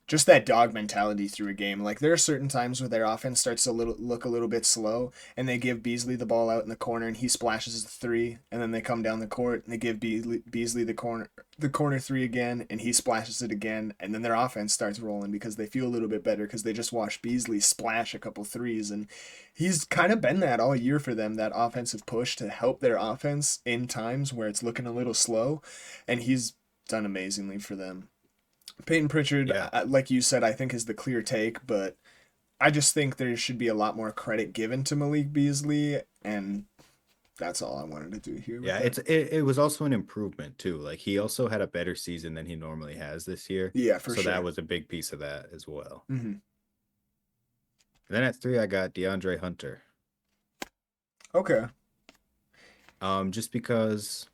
just that dog mentality through a game. Like there are certain times where their offense starts to look a little bit slow, and they give Beasley the ball out in the corner, and he splashes the three, and then they come down the court and they give Beasley the corner three again, and he splashes it again, and then their offense starts rolling because they feel a little bit better because they just watched Beasley splash a couple threes, and he's kind of been that all year for them, that offensive push to help their offense in times where it's looking a little slow, and he's done amazingly for them. Peyton Pritchard, Yeah. like you said, I think is the clear take, but I just think there should be a lot more credit given to Malik Beasley, and that's all I wanted to do here with Yeah, that. it was also an improvement too. Like he also had a better season than he normally has this year. Yeah, for So that sure. was a big piece of that as well. Hmm. And then at three, I got DeAndre Hunter. Okay. Just because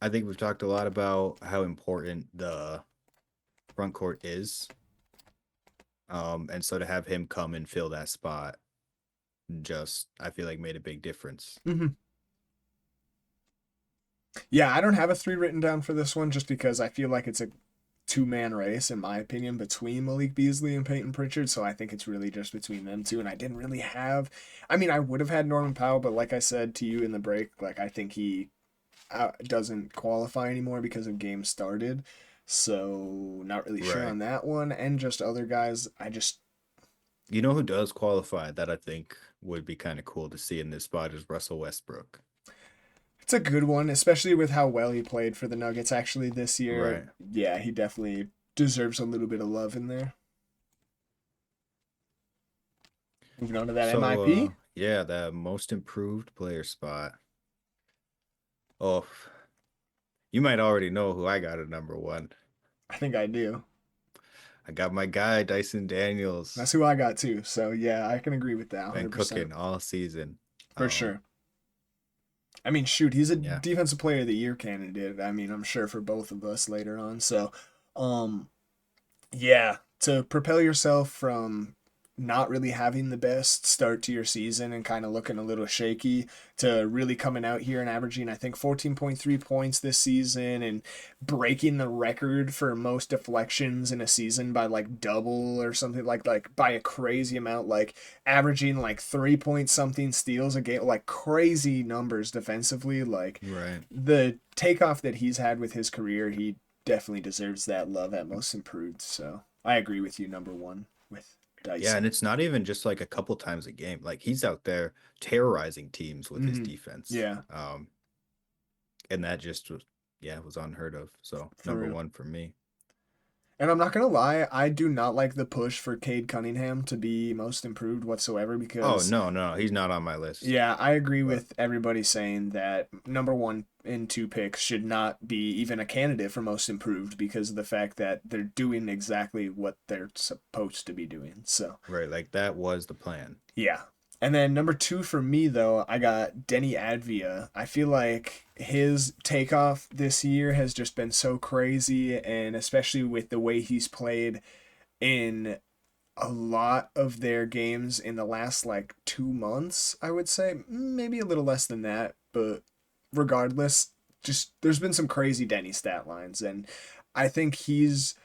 I think we've talked a lot about how important the front court is. And so to have him come and fill that spot just I feel like made a big difference. Hmm. Yeah, I don't have a three written down for this one just because I feel like it's a two-man race, in my opinion, between Malik Beasley and Peyton Pritchard. So I think it's really just between them two. And I didn't really have, I mean, I would have had Norman Powell, but like I said to you in the break, like I think he doesn't qualify anymore because of games started. So not really sure Right. on that one. And just other guys, I just You know who does qualify that I think would be kind of cool to see in this spot is Russell Westbrook. it's a good one, especially with how well he played for the Nuggets actually this year. Right. Yeah, he definitely deserves a little bit of love in there. Moving on to that So MIP. yeah, the most improved player spot. Oh, you might already know who I got at number one. I think I do. I got my guy Dyson That's Daniels. who I got too. So yeah, I can agree with that Been 100%. cooking all season. For sure. I mean, shoot, he's a Yeah. defensive player of the year candidate. I mean, I'm sure for both of us later on. So, um, yeah, to propel yourself from not really having the best start to your season and kind of looking a little shaky to really coming out here and averaging, I think, 14.3 points this season and breaking the record for most deflections in a season by like double or something like by a crazy amount, like averaging like 3 point something steals a game, like crazy numbers defensively. Like Right. the takeoff that he's had with his career, he definitely deserves that love at most improved. So I agree with you, number one with Yeah, and Dyson. it's not even just like a couple times a game. Like he's out there terrorizing teams with his Hmm. defense. Yeah, And that just was yeah, was unheard of. So for number real. one for me. And I'm not gonna lie, I do not like the push for Cade Cunningham to be most improved whatsoever Oh because no, no, he's not on my list. yeah, I agree But with everybody saying that number one and two picks should not be even a candidate for most improved because of the fact that they're doing exactly what they're supposed to be doing. So right, like that was the plan. yeah. And then number two for me though, I got Denny Advia. I feel like his takeoff this year has just been so crazy, and especially with the way he's played in a lot of their games in the last like 2 months, I would say. Maybe a little less than that, but regardless, just there's been some crazy Denny stat lines, and I think he's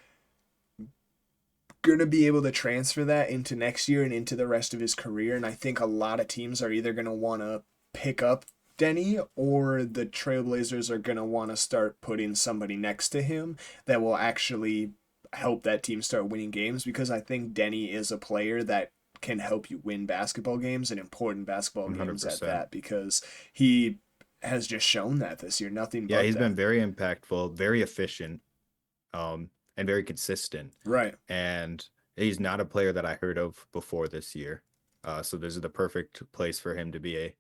going to be able to transfer that into next year and into the rest of his career. And I think a lot of teams are either going to want to pick up Denny, or the Trailblazers are going to want to start putting somebody next to him that will actually help that team start winning games, because I think Denny is a player that can help you win basketball games and important basketball games at 100%. that, because he has just shown that this year, nothing Yeah, but he's been that. very impactful, very efficient, and very consistent. Right. And he's not a player that I heard of before this year. So this is the perfect place for him to be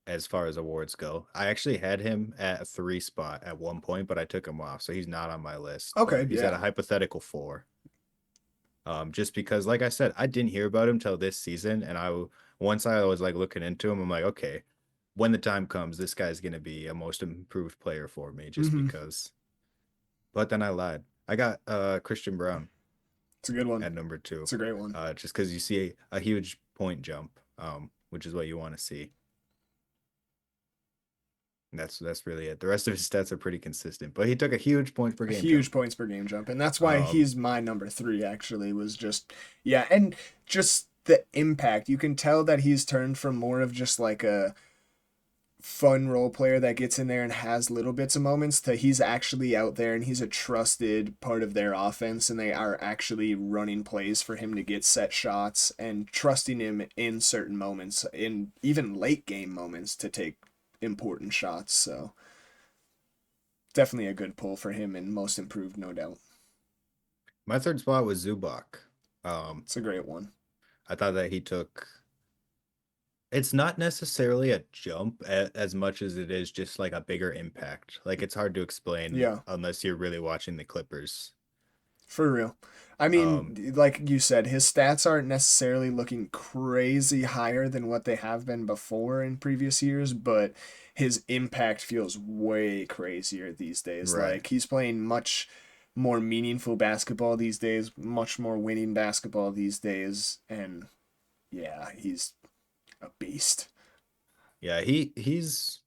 as far as awards go. I actually had him at a 3 spot at one point, but I took him off, so he's not on my list. Okay, But he's at a yeah. hypothetical 4. Just because, like I said, I didn't hear about him till this season, and once I was like looking into him, I'm like, okay, when the time comes, this guy's gonna be a most improved player for me, just Mhm. because. But then I lied. I got Christian Brown It's a good one. at number 2, It's a great one. just because you see a huge point jump, which is what you want to see. And that's really it. The rest of his stats are pretty consistent, but he took a huge points per A game huge jump. points per game jump, and that's why Um, he's my number three. Actually, was just yeah, and just the impact. You can tell that he's turned from more of just like a fun role player that gets in there and has little bits of moments to he's actually out there and he's a trusted part of their offense, and they are actually running plays for him to get set shots and trusting him in certain moments, in even late game moments, to take important shots. So definitely a good pull for him and most improved, no doubt. my third spot was Zubac. Um, It's a great one. I thought that he took. It's not necessarily a jump as much as it is just like a bigger impact. Like it's hard to explain Yeah, unless you're really watching the Clippers. for real. I Um, mean, like you said, his stats aren't necessarily looking crazy higher than what they have been before in previous years, but his impact feels way crazier these days. right. Like he's playing much more meaningful basketball these days, much more winning basketball these days, and yeah, he's a beast. Yeah, he's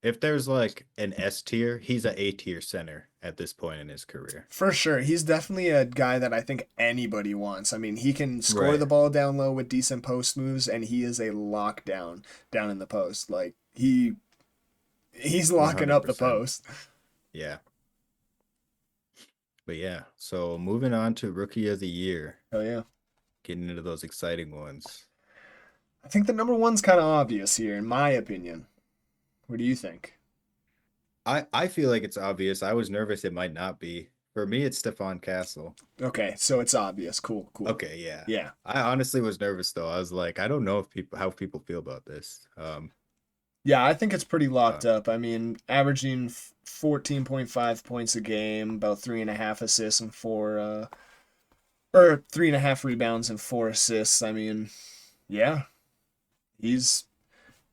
if there's like an S tier, he's a A tier center at this point in his career. For sure. He's definitely a guy that I think anybody wants. I mean, he can score Right. the ball down low with decent post moves, and he is a lockdown down in the post. Like he's locking up the 100%. post. Yeah. But yeah, so moving on to rookie of the year, Oh yeah. getting into those exciting ones. I think the number one's kind of obvious here, in my opinion. What do you think? I feel like it's obvious. I was nervous it might not be. For me, it's Stephon Castle. Okay, so it's obvious. Cool, cool. Okay, yeah. Yeah. I honestly was nervous though. I was like, I don't know if people how people feel about this. Yeah, I think it's pretty Uh, locked up. I mean, averaging 14.5 points a game, about 3.5 assists and four, or 3.5 rebounds and 4 assists. I mean, yeah, he's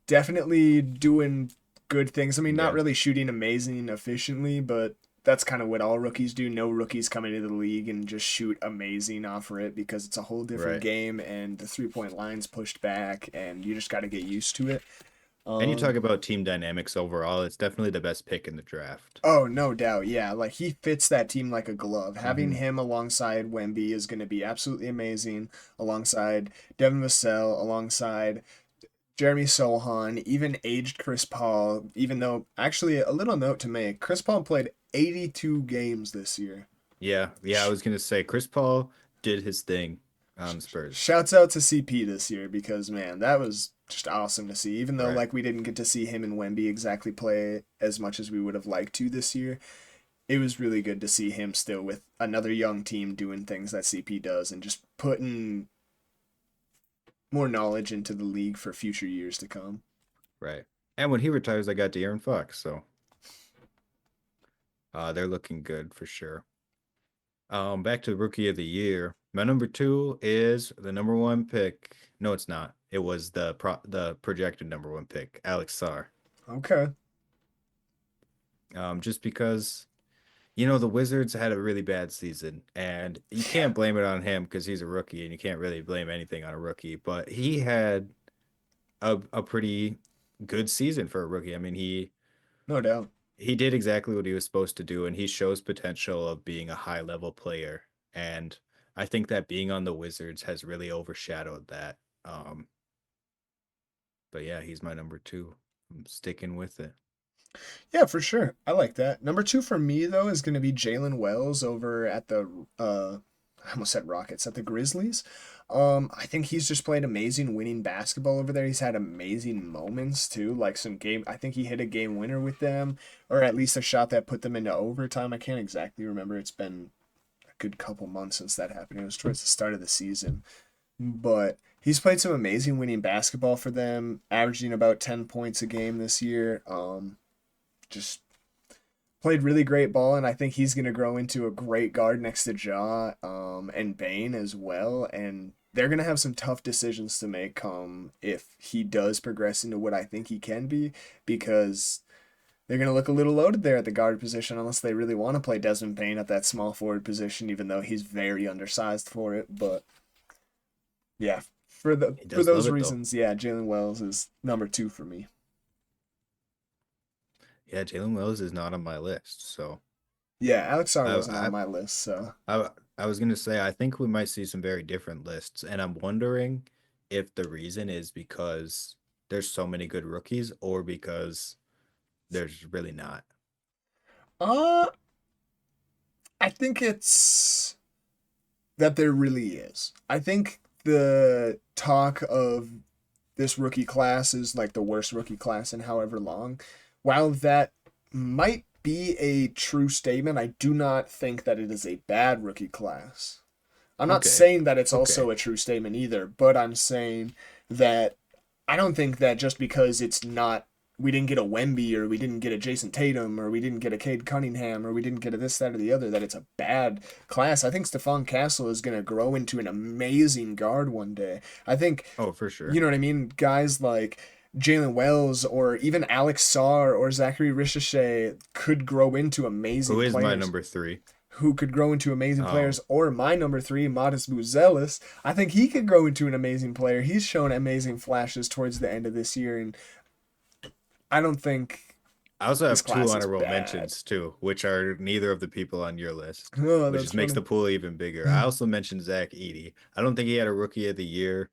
definitely doing good things. I mean, not yeah, really shooting amazing efficiently, but that's kind of what all rookies do. No rookies come into the league and just shoot amazing off of it, because it's a whole different right. game and the 3 point line's pushed back and you just got to get used to it. And you talk Um, about team dynamics overall, it's definitely the best pick in the draft. oh, no doubt. Yeah. Like he fits that team like a glove. Having Hmm. him alongside Wemby is going to be absolutely amazing, alongside Devin Vassell, alongside Jeremy Sohan, even aged Chris Paul, even though, actually, a little note to make, Chris Paul played 82 games this year. Yeah, yeah, I was gonna say Chris Paul did his thing on Spurs. Shouts out to CP this year, because, man, that was just awesome to see. Even though, Right, like, we didn't get to see him and Wemby exactly play as much as we would have liked to this year, it was really good to see him still with another young team doing things that CP does and just putting more knowledge into the league for future years to come. right. And when he retires, I got De'Aaron Fox, so they're looking good for sure. Back to rookie of the year. My number 2 is the number 1 pick. No, it's not. It was the projected number 1 pick, Alex Sarr. Okay. Just because the Wizards had a really bad season, and you Yeah, can't blame it on him because he's a rookie, and you can't really blame anything on a rookie. But he had a pretty good season for a rookie. I mean, he no doubt. he did exactly what he was supposed to do, and he shows potential of being a high level player. And I think that being on the Wizards has really overshadowed that. Um, but yeah, he's my number two. I'm sticking with it. Yeah, for sure. I like that. Number two for me though is going to be Jalen Wells over at the I almost said Rockets at the Grizzlies. I think he's just played amazing winning basketball over there. He's had amazing moments too, like some game. I think he hit a game winner with them, or at least a shot that put them into overtime. I can't exactly remember. It's been a good couple months since that happened. It was towards the start of the season, but he's played some amazing winning basketball for them, averaging about 10 points a game this year. Just played really great ball, and I think he's going to grow into a great guard next to Ja and Bane as well. And they're going to have some tough decisions to make if he does progress into what I think he can be, because they're going to look a little loaded there at the guard position unless they really want to play Desmond Bane at that small forward position, even though he's very undersized for it. But yeah, He for does love those it though. reasons, yeah, Jalen Wells is number two for me. Yeah, Jalen Wells is not on my list, so Yeah, Alex Sarr I wasn't on I my list, so I, I was gonna say I think we might see some very different lists, and I'm wondering if the reason is because there's so many good rookies, or because there's really not. uh I think it's that there really is. I think the talk of this rookie class is like the worst rookie class in however long. While that might be a true statement, I do not think that it is a bad rookie class. I'm not Okay, saying that it's okay. also a true statement either, but I'm saying that I don't think that just because it's not, we didn't get a Wemby or we didn't get a Jason Tatum or we didn't get a Cade Cunningham or we didn't get a this, that, or the other, that it's a bad class. I think Stephon Castle is going to grow into an amazing guard one day. I think, Oh, for you sure. know what I mean? Guys like Jalen Wells or even Alex Sarr or Zachary Ricochet could grow into Who amazing is my players number three? who could grow into amazing players, Um, or my number three, Modest Buzelis. I think he could grow into an amazing player. He's shown amazing flashes towards the end of this year, and I don't think I also this have two class is honorable bad. mentions too, which are neither of the people on your list, Oh, which that's just makes funny. the pool even bigger. I also mentioned Zach Edey. I don't think he had a rookie of the year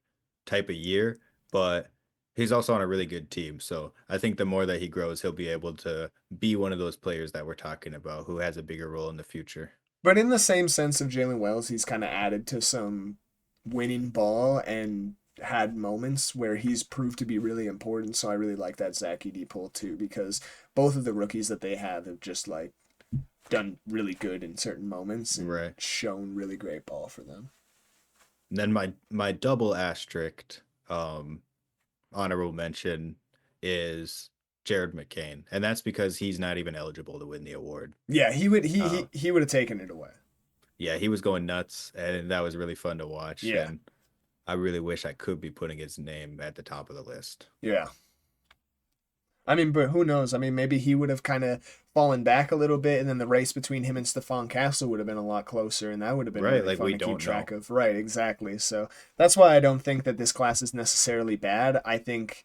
type of year, but he's also on a really good team. So I think the more that he grows, he'll be able to be one of those players that we're talking about who has a bigger role in the future. But in the same sense of Jalen Wells, he's kind of added to some winning ball and had moments where he's proved to be really important. So I really like that Zach ED pull too, because both of the rookies that they have just like done really good in certain moments and Right. shown really great ball for them. And then my double asterisk um honorable mention is Jared McCain, and that's because he's not even eligible to win the award. Yeah, he would Uh, he would have taken it away. yeah, he was going nuts, and that was really fun to watch. Yeah. And I really wish I could be putting his name at the top of the list. Yeah. I mean, but who knows? I mean, maybe he would have kind of fallen back a little bit, and then the race between him and Stephon Castle would have been a lot closer, and that would have been Right? really Like fun we to keep don't know. track of. Right, exactly. So that's why I don't think that this class is necessarily bad. I think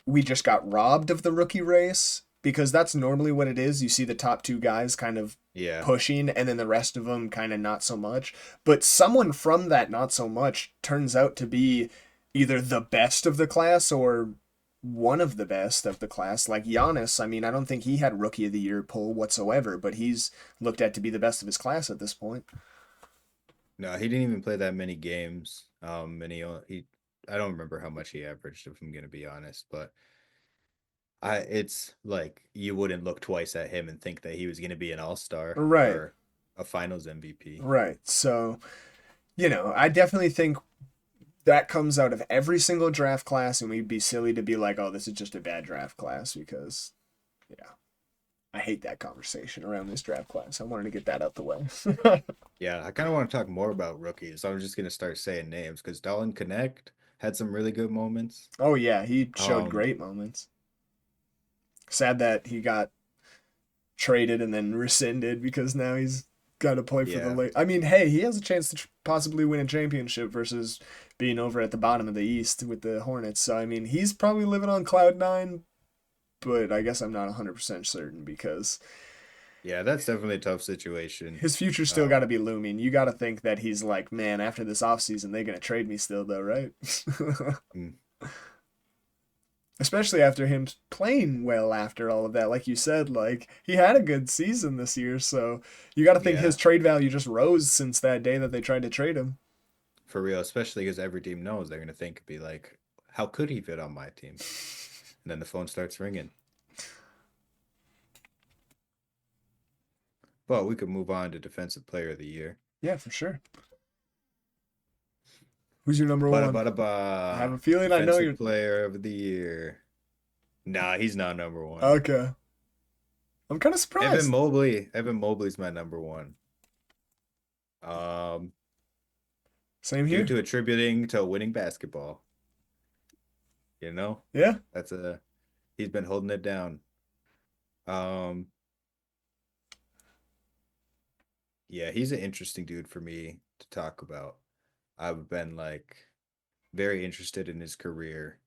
we just got robbed of the rookie race because that's normally what it is. You see the top two guys kind of Yeah. pushing and then the rest of them kind of not so much. But someone from that not so much turns out to be either the best of the class or one of the best of the class. Like Giannis, I mean, I don't think he had rookie of the year pull whatsoever, but he's looked at to be the best of his class at this point. No, he didn't even play that many games. And he I don't remember how much he averaged, if I'm gonna be honest, but it's like you wouldn't look twice at him and think that he was gonna be an all-star Right. or a finals MVP. Right. So, I definitely think that comes out of every single draft class, and we'd be silly to be like, oh, this is just a bad draft class because, yeah, I hate that conversation around this draft class. I wanted to get that out the way. Yeah, I kind of want to talk more about rookies. So I'm just gonna start saying names because Dalton Connect had some really good moments. Oh, yeah, he showed Um, great moments. Sad that he got traded and then rescinded because now he's got to play for the yeah, late. I mean, hey, he has a chance to possibly win a championship versus being over at the bottom of the East with the Hornets. So I mean, he's probably living on cloud nine but I guess I'm not 100% certain because Yeah, that's definitely a tough situation. his future's still got to Um, be looming. You got to think that he's like, man, after this offseason, they're going to trade me still, though, right? mm, Especially after him playing well after all of that. Like you said, like he had a good season this year, so you got to think his yeah, trade value just rose since that day that they tried to trade him. for real, especially because every team knows they're gonna think be like, how could he fit on my team? And then the phone starts ringing. But we could move on to defensive player of the year. Yeah, for sure. Who's your number Bada one? bada I have a ba. feeling I know Defensive you're. player of the year. Nah, he's not number one. Okay. I'm kind of Evan surprised. Mobley. Evan Mobley's my number one. Um, Same due here. to attributing to winning basketball. You know, Yeah. that's a he's been holding it down. Um, yeah, he's an interesting dude for me to talk about. I've been like very interested in his career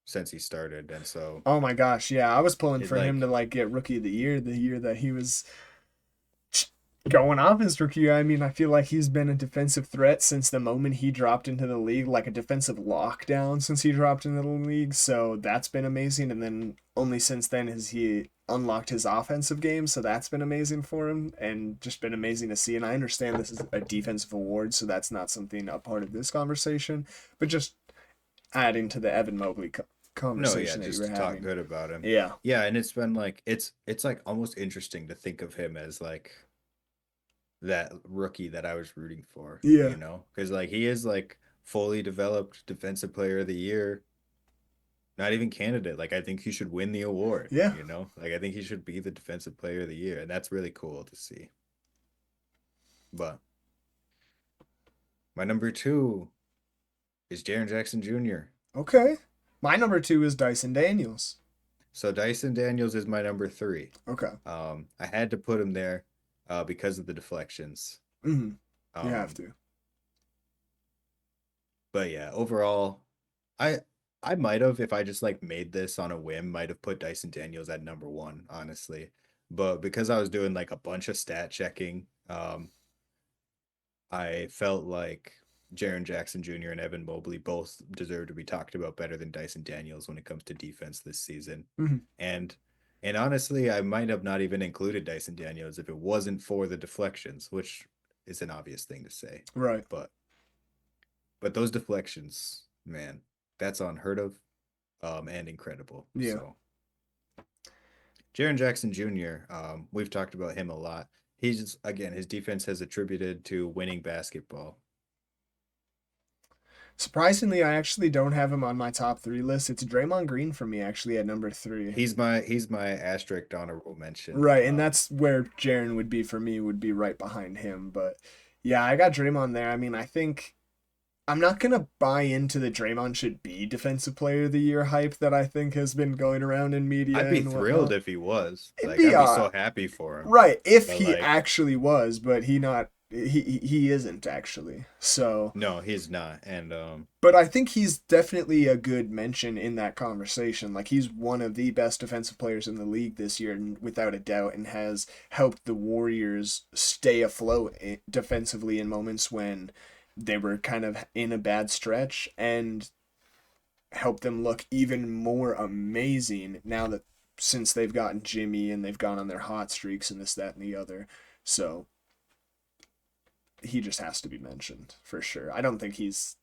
since he started, and so Oh my gosh. Yeah, I was pulling it for him to like like get rookie of the year that he was going off his rookie year. I mean, I feel like he's been a defensive threat since the moment he dropped into the league, like a defensive lockdown since he dropped into the league. So that's been amazing. And then only since then has he unlocked his offensive game. So that's been amazing for him and just been amazing to see. And I understand this is a defensive award, so that's not something a part of this conversation, but just adding to the Evan Mobley no, yeah, conversation that you just were to talk having. good about him. Yeah. Yeah, and it's been like it's like almost interesting to think of him as like that rookie that I was rooting for, Yeah. because like he is like fully developed defensive player of the year, not even candidate. Like I think he should win the award, Yeah. Like I think he should be the defensive player of the year, and that's really cool to see. But my number two is Jaren Jackson Jr. Okay. My number two is Dyson Daniels. So Dyson Daniels is my number three. Okay. I had to put him there because of the deflections. Mm-hmm. You have Um, to. but yeah, overall, I I might have, if I just like made this on a whim, might have put Dyson Daniels at number one, honestly. But because I was doing like a bunch of stat checking, I felt like Jaren Jackson Jr. and Evan Mobley both deserve to be talked about better than Dyson Daniels when it comes to defense this season. Mm-hmm. And and honestly, I might have not even included Dyson Daniels if it wasn't for the deflections, which is an obvious thing to say. Right. But those deflections, man, that's unheard of, and incredible. Yeah. So Jaren Jackson Jr., we've talked about him a lot. He's again, his defense has attributed to winning basketball. Surprisingly, I actually don't have him on my top three list. It's Draymond Green for me, actually, at number three. He's my asterisk honorable mention. Right, and that's where Jaron would be for me, would be right behind him. But yeah, I got Draymond there. I mean, I think I'm not gonna buy into the Draymond should be defensive player of the year hype that I think has been going around in I'd media be and thrilled whatnot. if he was. It'd Like be I'd be so happy for him. right if But he like actually was, but he isn't actually. So no, he's not. And but I think he's definitely a good mention in that conversation. Like he's one of the best defensive players in the league this year, and without a doubt, and has helped the Warriors stay afloat defensively in moments when they were kind of in a bad stretch, and helped them look even more amazing now that since they've gotten Jimmy and they've gone on their hot streaks and this, that, and the other. So he just has to be mentioned for sure. I don't think he's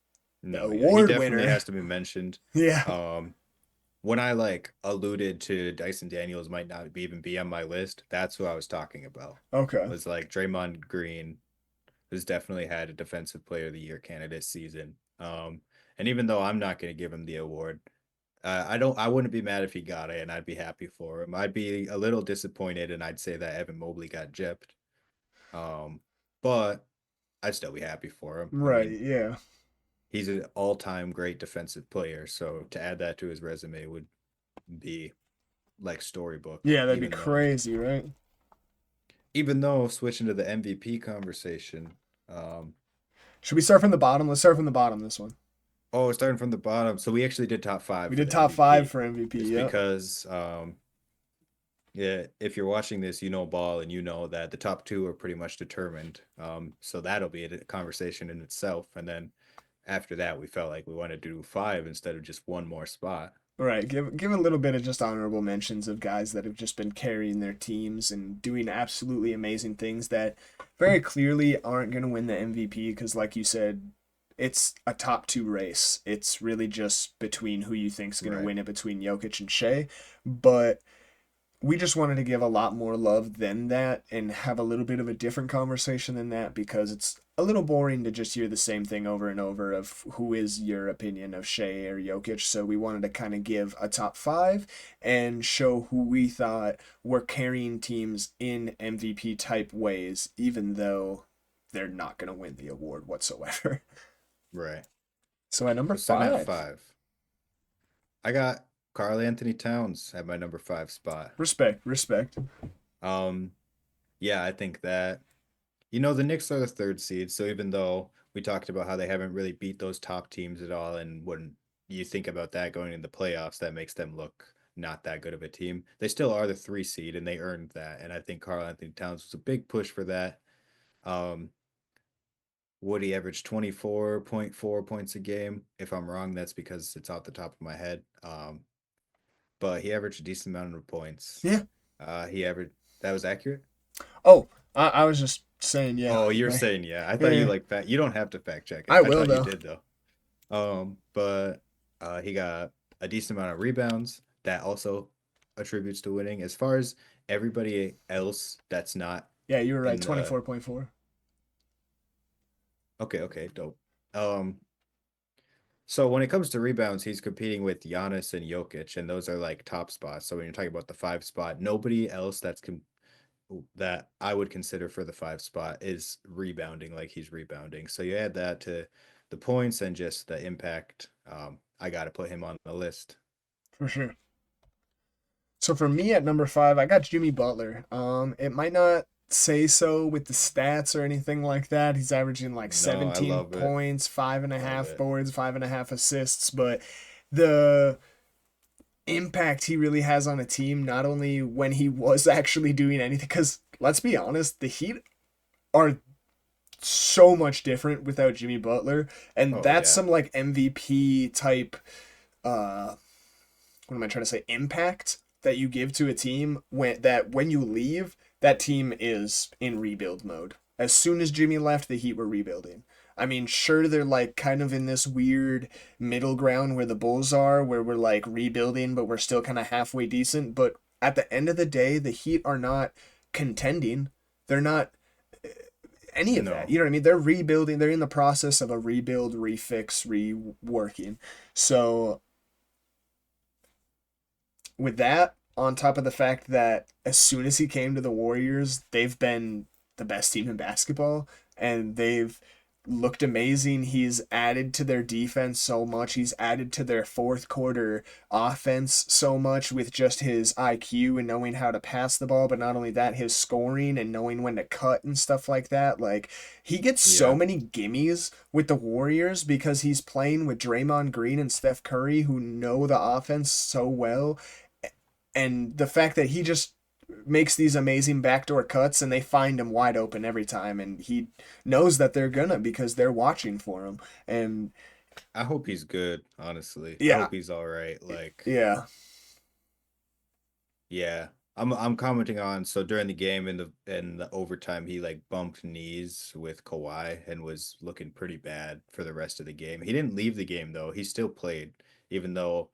the no, yeah, he award definitely winner. has to be mentioned. Yeah. Um when I like alluded to Dyson Daniels might not even be on my list, that's who I was talking about. Okay. Was like Draymond Green, who's definitely had a defensive player of the year candidate season. And even though I'm not going to give him the award, I wouldn't be mad if he got it, and I'd be happy for him. I'd be a little disappointed, and I'd say that Evan Mobley got gypped. But I'd still be happy for him. I Right. mean, Yeah. he's an all-time great defensive player, so to add that to his resume would be like storybook. Yeah, that'd be crazy, right? Even though switching to the MVP conversation, Should we start from the bottom? Let's start from the bottom this one. Oh, starting from the bottom. So we actually did top We five for did the top five MVP. for MVP. Just Yep. because yeah, if you're watching this, you know ball and you know that the top two are pretty much determined. So that'll be a conversation in itself. And then after that, we felt like we wanted to do five instead of just one more spot. Right. Give a little bit of just honorable mentions of guys that have just been carrying their teams and doing absolutely amazing things that very clearly aren't going to win the MVP because, like you said, it's a top two race. It's really just between who you think's going to Right. win it between Jokic and Shea. But we just wanted to give a lot more love than that and have a little bit of a different conversation than that because it's a little boring to just hear the same thing over and over of who is your opinion of Shea or Jokic. So we wanted to kind of give a top five and show who we thought were carrying teams in MVP type ways, even though they're not going to win the award whatsoever. Right. So at number So starting at five, five, I got Karl Anthony Towns at my number five spot. respect, respect. Um, yeah, I think that the Knicks are the third seed, so even though we talked about how they haven't really beat those top teams at all, and when you think about that going into the playoffs, that makes them look not that good of a team. They still are the three seed, and they earned that. And I think Karl Anthony Towns was a big push for that. Um, Woody averaged 24.4 points a game. If I'm wrong, that's because it's off the top of my head. But he averaged a decent amount of points. Yeah. He averaged that was accurate. Oh, I was just saying, yeah. Oh, you're Like, saying yeah. I thought you yeah, like fact. You don't have to fact check it. I I will thought you though. did though. But he got a decent amount of rebounds. That also attributes to winning. As far as everybody else, that's not Yeah, you were right. in the 24.4. okay, dope. Um, so when it comes to rebounds, he's competing with Giannis and Jokic, and those are like top spots. So when you're talking about the five spot, nobody else that I would consider for the five spot is rebounding like he's rebounding. So you add that to the points and just the impact. I got to put him on the list. For sure. So for me at number five, I got Jimmy Butler. It might not say so with the stats or anything like that. He's averaging like No, I 17 love it. points, five and a Love half it. boards, five and a half assists, but the impact he really has on a team, not only when he was actually doing anything, because let's be honest, the Heat are so much different without Jimmy Butler, and Oh that's yeah. some like MVP type uh what am I trying to say, impact that you give to a team when you leave, that team is in rebuild mode. As soon as Jimmy left, the Heat were rebuilding. I mean, sure, they're like kind of in this weird middle ground where the Bulls are, where we're like rebuilding, but we're still kind of halfway decent. But at the end of the day, the Heat are not contending. They're not any of that. No, You know what I mean? They're rebuilding. They're in the process of a rebuild, refix, reworking. So with that, on top of the fact that as soon as he came to the Warriors, they've been the best team in basketball and they've looked amazing. He's added to their defense so much. He's added to their fourth quarter offense so much with just his IQ and knowing how to pass the ball, but not only that, his scoring and knowing when to cut and stuff like that. Like he gets so yeah, many gimmies with the Warriors because he's playing with Draymond Green and Steph Curry who know the offense so well, and the fact that he just makes these amazing backdoor cuts and they find him wide open every time and he knows that they're gonna because they're watching for him. And I hope he's good. Honestly, I yeah, hope he's all right. Like, yeah, yeah, I'm commenting on so during the game in the overtime, he like bumped knees with Kawhi and was looking pretty bad for the rest of the game. He didn't leave the game though. He still played, even though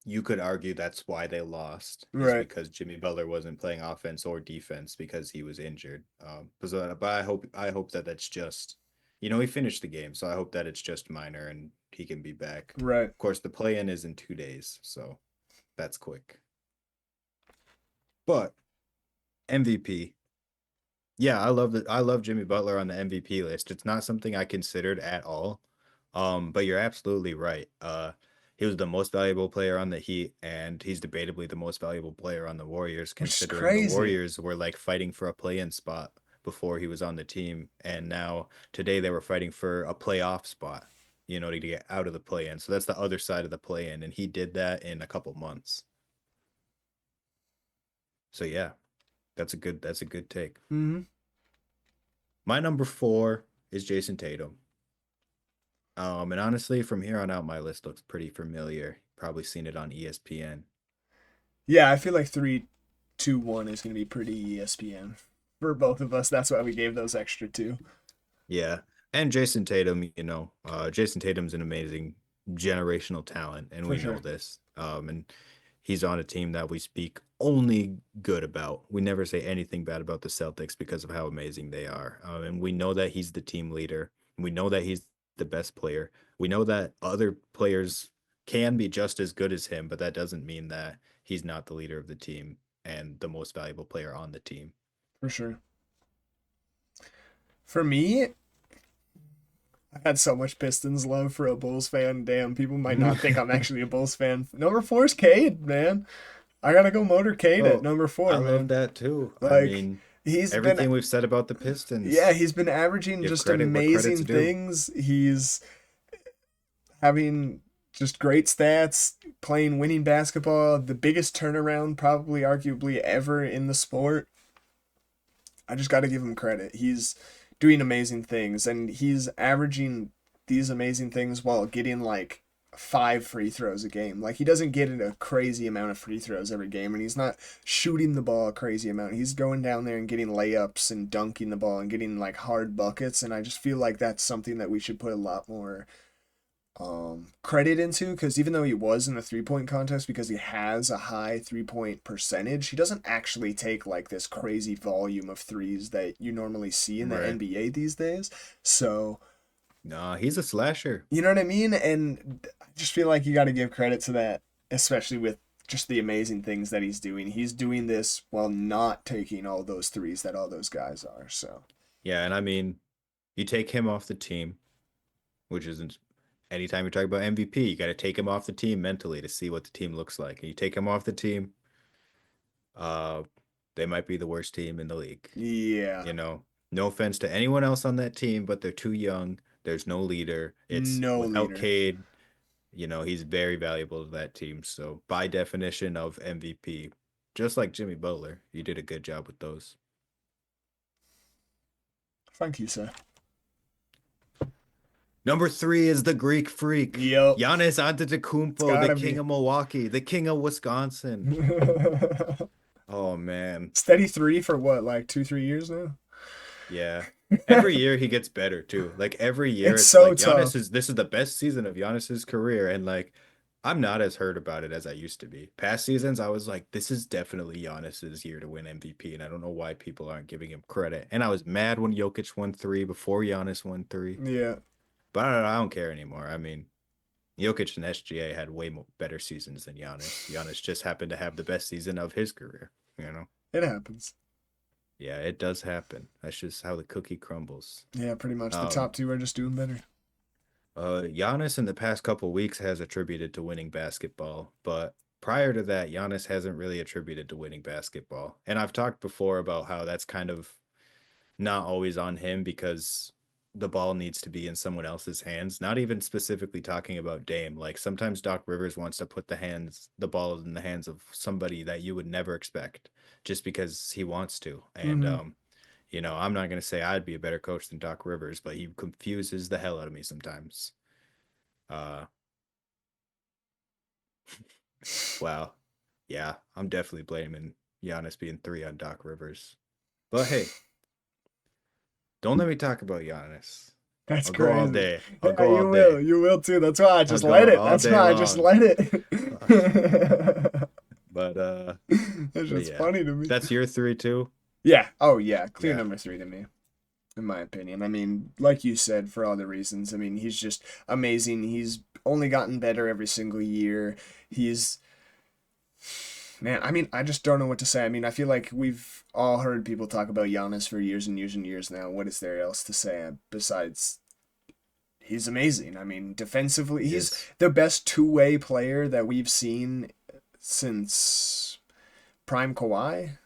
you could argue that's why they lost is right, because Jimmy Butler wasn't playing offense or defense because he was injured. But I hope that that's just, he finished the game, so I hope that it's just minor and he can be back. right. Of course, the play-in is in 2 days, so that's quick. But MVP, yeah, I love Jimmy Butler on the MVP list. It's not something I considered at all. But you're absolutely right. He was the most valuable player on the Heat, and he's debatably the most valuable player on the Warriors, Which is considering the crazy. Warriors were like fighting for a play-in spot before he was on the team, and now today they were fighting for a playoff spot. to get out of the play-in. So that's the other side of the play-in, and he did that in a couple months. So yeah, that's a good take. Hmm. My number 4 is Jason Tatum. And honestly, from here on out, my list looks pretty familiar. Probably seen it on ESPN. Yeah, I feel like 3, 2, 1 is going to be pretty ESPN for both of us. That's why we gave those extra two. Yeah. And Jason Tatum, Jason Tatum's an amazing generational talent, and For we know sure. this. And he's on a team that we speak only good about. We never say anything bad about the Celtics because of how amazing they are. And we know that he's the team leader. We know that he's the best player. We know that other players can be just as good as him, but that doesn't mean that he's not the leader of the team and the most valuable player on the team. For sure. For me, I had so much Pistons love for a Bulls fan. Damn, people might not think I'm actually a Bulls fan. Number 4 is Cade, man. I gotta go motorcade at Oh, number I 4, love man. that too. I Like mean, he's been, everything we've said about the yeah, Pistons, he's been averaging give just credit where credit's amazing due. things. He's having just great stats, playing winning basketball, the biggest turnaround probably arguably ever in the sport. I just got to give him credit. He's doing amazing things, and he's averaging these amazing things while getting like 5 free throws a game. Like he doesn't get a crazy amount of free throws every game, and he's not shooting the ball a crazy amount. He's going down there and getting layups and dunking the ball and getting like hard buckets, and I just feel like that's something that we should put a lot more credit into, because even though he was in the 3 point contest because he has a high 3 point percentage, he doesn't actually take like this crazy volume of threes that you normally see in the Right. NBA these days. So, No, he's a slasher. you know what I mean? And I just feel like you got to give credit to that, especially with just the amazing things that he's doing. He's doing this while not taking all those threes that all those guys are. So, Yeah, and I mean, you take him off the team, which isn't anytime you talk about MVP, you got to take him off the team mentally to see what the team looks like. And you take him off the team, uh, they might be the worst team in the league. yeah, You know, no offense to anyone else on that team, but they're too young. There's no leader. It's no without leader. Cade, he's very valuable to that team. So by definition of MVP, just like Jimmy Butler, you did a good job with those. Thank you, sir. Number 3 is the Greek Freak, Yep, Giannis it's Antetokounmpo, the gotta king be. of Milwaukee, the king of Wisconsin. Oh man, Steady three for what, like 2, 3 years now? yeah. Every year he gets better too. Like every year, It's it's so like Giannis tough. is this is the best season of Giannis's career, and like I'm not as hurt about it as I used to be. Past seasons, I was like, this is definitely Giannis's year to win MVP, and I don't know why people aren't giving him credit. And I was mad when Jokic won 3 before Giannis won 3, Yeah, but I don't care anymore. I mean, Jokic and SGA had way more better seasons than Giannis. Giannis just happened to have the best season of his career, you know? it happens. Yeah, it does happen. That's just how the cookie crumbles. Yeah, pretty much. The Um, top two are just doing better. Giannis in the past couple weeks has attributed to winning basketball, but prior to that, Giannis hasn't really attributed to winning basketball. And I've talked before about how that's kind of not always on him because the ball needs to be in someone else's hands. Not even specifically talking about Dame. Like sometimes Doc Rivers wants to put the ball in the hands of somebody that you would never expect just because he wants to. And Mm-hmm. I'm not gonna say I'd be a better coach than Doc Rivers, but he confuses the hell out of me sometimes. Uh wow. Yeah, I'm definitely blaming Giannis being 3 on Doc Rivers. But hey, don't let me talk about Giannis. That's I'll go all crazy. day. I'll Yeah, go all you will. day. You will too. That's why I I'll just go let it. all That's day why I just long. let it. But It's but just yeah. funny to me. That's your 3 too? Yeah. Oh, yeah. Clear Yeah. number 3 to me, in my opinion. I mean, like you said, for all the reasons. I mean, he's just amazing. He's only gotten better every single year. He's Man, I mean, I just don't know what to say. I mean, I feel like we've all heard people talk about Giannis for years and years and years now. What is there else to say besides he's amazing? I mean, defensively, He he's is. the best two-way player that we've seen since Prime Kawhi.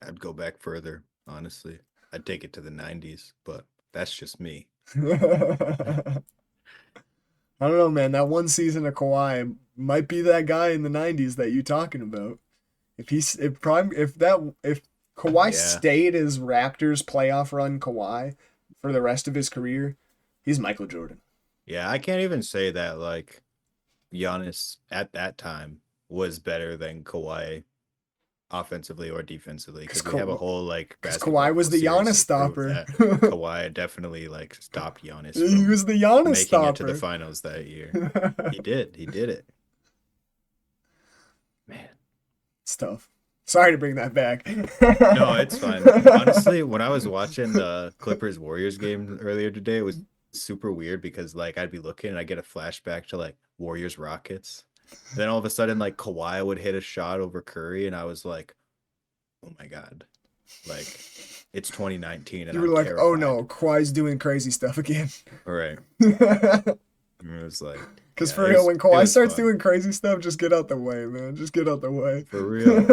I'd go back further, honestly. I'd take it to the 90s, but that's just me. I don't know, man. That one season of Kawhi might be that guy in the '90s that you talking about. If Kawhi Yeah. stayed as Raptors playoff run Kawhi for the rest of his career, he's Michael Jordan. Yeah, I can't even say that like Giannis at that time was better than Kawhi offensively or defensively Because because we have a whole like Kawhi basketball was the Giannis series to prove stopper. that Kawhi definitely like stopped Giannis He from was the Giannis making it to the stopper. finals that year. He did. He did it. Man. It's tough. Sorry to bring that back. No, it's fine. Honestly, when I was watching the Clippers Warriors game earlier today, it was super weird because like I'd be looking and I get a flashback to like Warriors Rockets. Then all of a sudden like Kawhi would hit a shot over Curry and I was like, "Oh my God." Like it's 2019 and You were I'm like, oh no, terrified. Kawhi's doing crazy stuff again. All right. Because It was like, yeah, for real, when it Kawhi was starts fun. doing crazy stuff, just get out the way, man. Just get out the way. For real.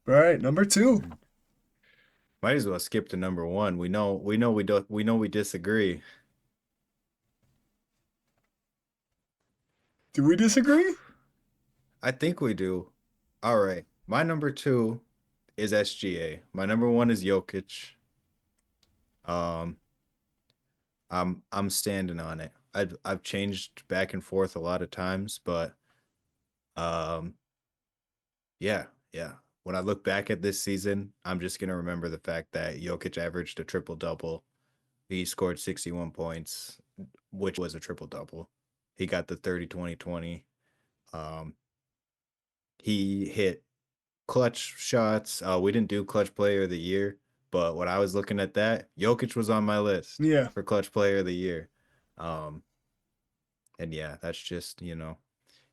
All right, number two. Might as well skip to number one. We know we disagree. Do we disagree? I think we do. All right. My number two is SGA. My number one is Jokic. Um, I'm standing on it. I've changed back and forth a lot of times, but um, yeah, yeah. When I look back at this season, I'm just gonna remember the fact that Jokic averaged a triple double. He scored 61 points, which was a triple double. He got the 30-20-20. Um, he hit clutch shots. We didn't do clutch player of the year, but when I was looking at that, Jokic was on my list Yeah, for clutch player of the year. Um, and yeah, that's just,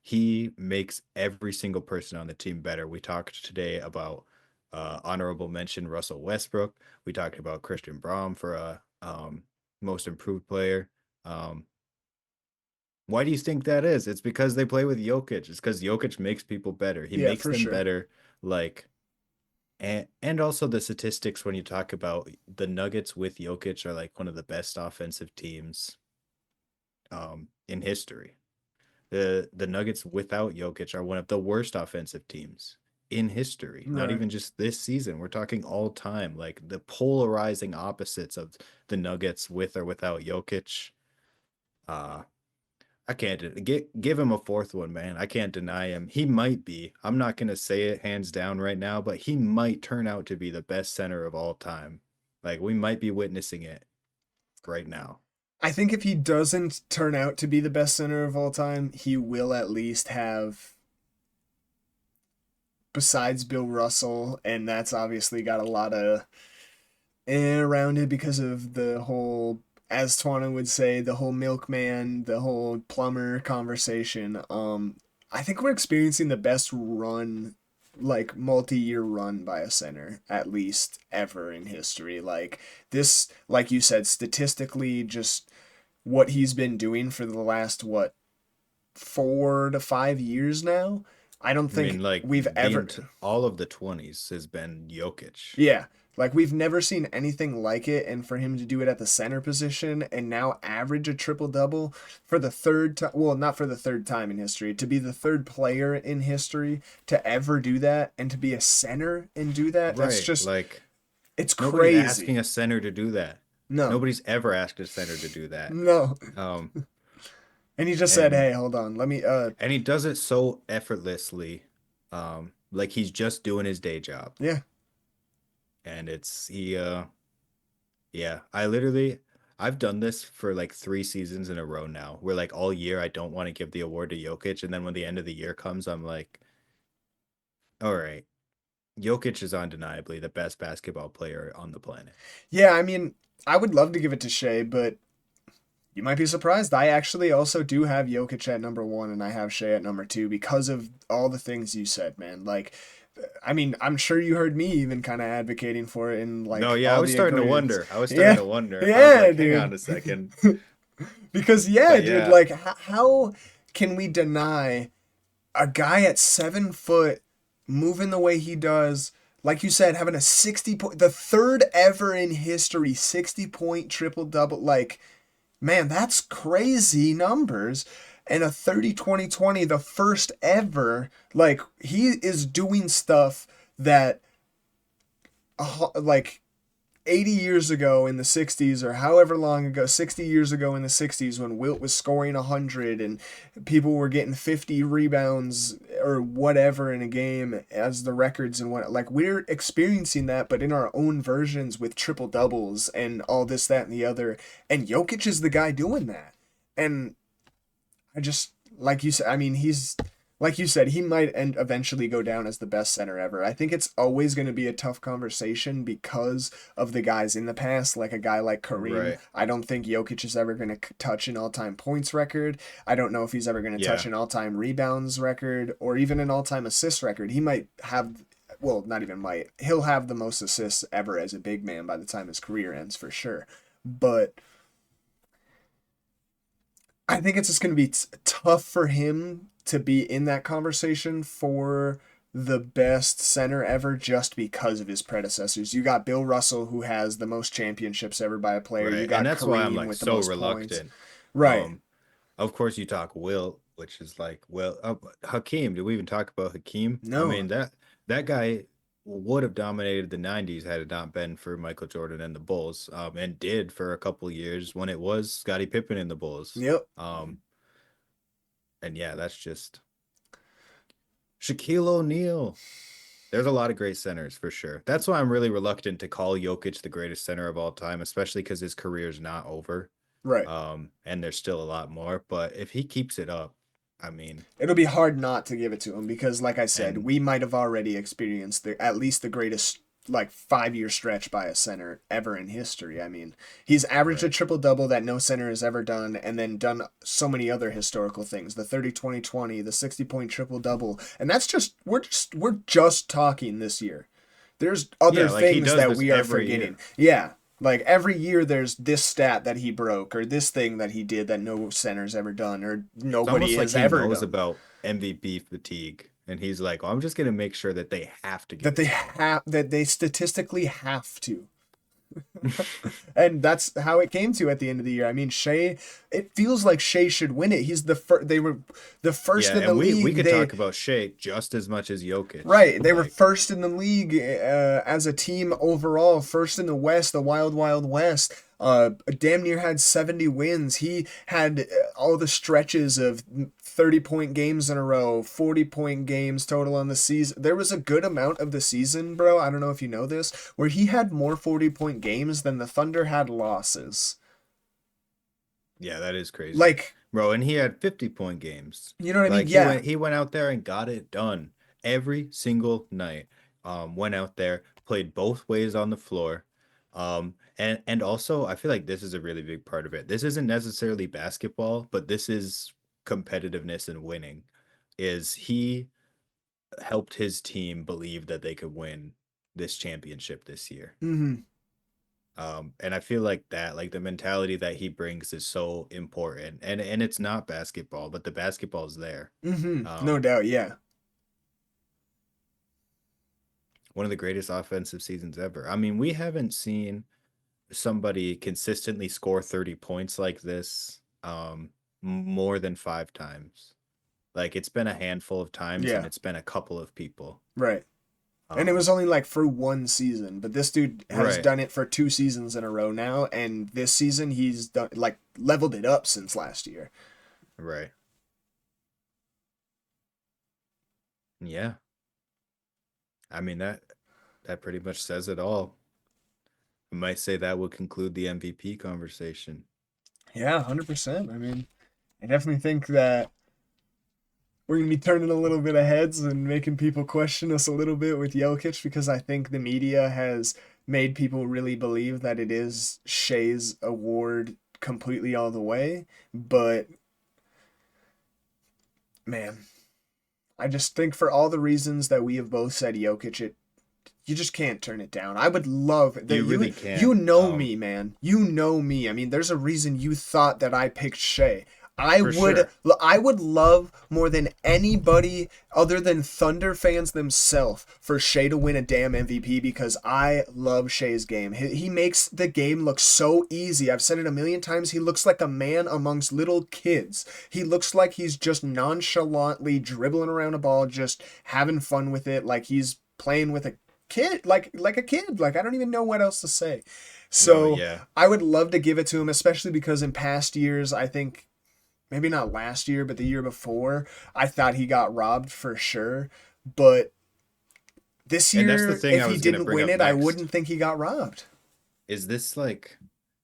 he makes every single person on the team better. We talked today about honorable mention Russell Westbrook. We talked about Christian Braun for a most improved player. Um, why do you think that is? It's because they play with Jokic. It's because Jokic makes people better. He yeah, makes for them sure. better. Like and also the statistics when you talk about the Nuggets with Jokic are like one of the best offensive teams in history. The Nuggets without Jokic are one of the worst offensive teams in history. Not Right. even just this season. We're talking all time. Like the polarizing opposites of the Nuggets with or without Jokic. Uh I can't give him a fourth one, man. I can't deny him. He might be. I'm not gonna say it hands down right now, but he might turn out to be the best center of all time. Like we might be witnessing it right now. I think if he doesn't turn out to be the best center of all time, he will at least have, besides Bill Russell, and that's obviously got a lot of around it because of the whole, as Twana would say, the whole milkman, the whole plumber conversation. I think we're experiencing the best run, like multi-year run by a center, at least ever in history. Like this, like you said, statistically, just what he's been doing for the last, what, 4 to 5 years now. I don't I mean, think like we've ever. all of the 20s has been Jokic. Yeah. Like we've never seen anything like it, and for him to do it at the center position and now average a triple double for the third time, well, not for the third time in history, to be the third player in history to ever do that and to be a center and do that, that's Right. just, Like it's nobody's crazy. asking a center to do that. No, Nobody's ever asked a center to do that. no. Um, And he just said, and hey, hold on, let me, and he does it so effortlessly, like he's just doing his day job. yeah. And it's he yeah, I've done this for like 3 seasons in a row now, where like all year I don't want to give the award to Jokic, and then when the end of the year comes, I'm like, all right, Jokic is undeniably the best basketball player on the planet. Yeah, I mean, I would love to give it to Shea, but you might be surprised. I actually also do have Jokic at number one, and I have Shea at number two because of all the things you said, man. Like, I mean, I'm sure you heard me even kind of advocating for it in No, like yeah, I all was the starting to agreements. wonder. I was starting Yeah, to wonder. I was yeah, like, hang on dude. a second. Because yeah, But dude. yeah, Like, how can we deny a guy at 7 foot moving the way he does? like you said, having a 60 point, the third ever in history 60-point triple double, like, man, that's crazy numbers. And a 30-20-20, the first ever, like, he is doing stuff that, like, 80 years ago in the 60s, or however long ago, 60 years ago in the 60s, when Wilt was scoring 100 and people were getting 50 rebounds or whatever in a game as the records, and what, like, we're experiencing that, but in our own versions with triple doubles and all this, that, and the other. And Jokic is the guy doing that. And I just, like you said, I mean, he's, like you said, he might end eventually go down as the best center ever. I think it's always going to be a tough conversation because of the guys in the past, like a guy like Kareem. Right. I don't think Jokic is ever going to touch an all-time points record. I don't know if he's ever going to touch Yeah. an all-time rebounds record or even an all-time assist record. He might have, well, not even might. He'll have the most assists ever as a big man by the time his career ends for sure. But I think it's just going to be tough for him to be in that conversation for the best center ever just because of his predecessors. You got Bill Russell, who has the most championships ever by a player. You Right. And got that's why I'm Kareem like with the so most points. reluctant. Right. Um, of course you talk Will, which is like Will Hakeem. Did we even talk about Hakeem? I No. mean that guy would have dominated the 90s had it not been for Michael Jordan and the Bulls. And did for a couple years when it was Scottie Pippen and the Bulls. Yep. And yeah, that's just Shaquille O'Neal. There's a lot of great centers for sure. That's why I'm really reluctant to call Jokic the greatest center of all time, especially because his career's not over. Right. And there's still a lot more. But if he keeps it up, I mean, It'll be hard not to give it to him because, like I said, and we might have already experienced at least the greatest, like, 5 year stretch by a center ever in history. I mean, he's averaged a right. triple double that no center has ever done, and then done so many other historical things: the 30-20-20, the 60-point triple double, and that's just we're just talking this year. There's other Yeah, like he things does that this we are every forgetting. year. Yeah. Like every year there's this stat that he broke or this thing that he did that no center's ever done or It's nobody almost like has he ever knows done. about MVP fatigue. And he's like, well, I'm just gonna make sure that they have to give That it to me. they statistically have to. And that's how it came to at the end of the year. I mean, Shai, it feels like Shai should win it. He's the first. They were the first Yeah, in the and we league. could They talk about Shea just as much as Jokic. Right, they were Like, first in the league as a team overall, first in the West, the Wild Wild West. Damn near had 70 wins. He had all the stretches of 30-point games in a row, 40-point games total on the season. There was a good amount of the season, bro. I don't know if you know this, where he had more 40-point games than the Thunder had losses. yeah, that is crazy. Like, Bro, and he had 50-point games. you know what I mean? Like Yeah. he went out there and got it done every single night. Went out there, played both ways on the floor. And also I feel like this is a really big part of it. This isn't necessarily basketball, but this is competitiveness and winning. Is he helped his team believe that they could win this championship this year? Mm-hmm. And I feel like that, like the mentality that he brings is so important. And it's not basketball, but the basketball's there. Mm-hmm. No Um, doubt. Yeah. one of the greatest offensive seasons ever. I mean, we haven't seen somebody consistently score 30 points like this more than 5 times. Like it's been a handful of times and Yeah. it's been a couple of people. Right. And it Um, was only like for one season, but this dude has right, done it for 2 seasons in a row now, and this season he's done like leveled it up since last year. right. Yeah. I mean that pretty much says it all. I might say that would conclude the MVP conversation. Yeah, 100%. I mean, I definitely think that we're gonna be turning a little bit of heads and making people question us a little bit with Jokic because I think the media has made people really believe that it is Shay's award completely all the way. But man, I just think for all the reasons that we have both said Jokic, you just can't turn it down. I would love that You you really you can't. know me, man. You know me. I mean, there's a reason you thought that I picked Shai. I for would sure. I would love more than anybody other than Thunder fans themselves for Shea to win a damn MVP because I love Shea's game. He makes the game look so easy. I've said it a million times. He looks like a man amongst little kids. He looks like he's just nonchalantly dribbling around a ball, just having fun with it, like he's playing with a kid, like a kid. Like I don't even know what else to say. No, So yeah. I would love to give it to him, especially because in past years, I think maybe not last year, but the year before, I thought he got robbed for sure. But this And that's the year, thing if I he was gonna didn't bring win up it, I next. wouldn't think he got robbed. Is this like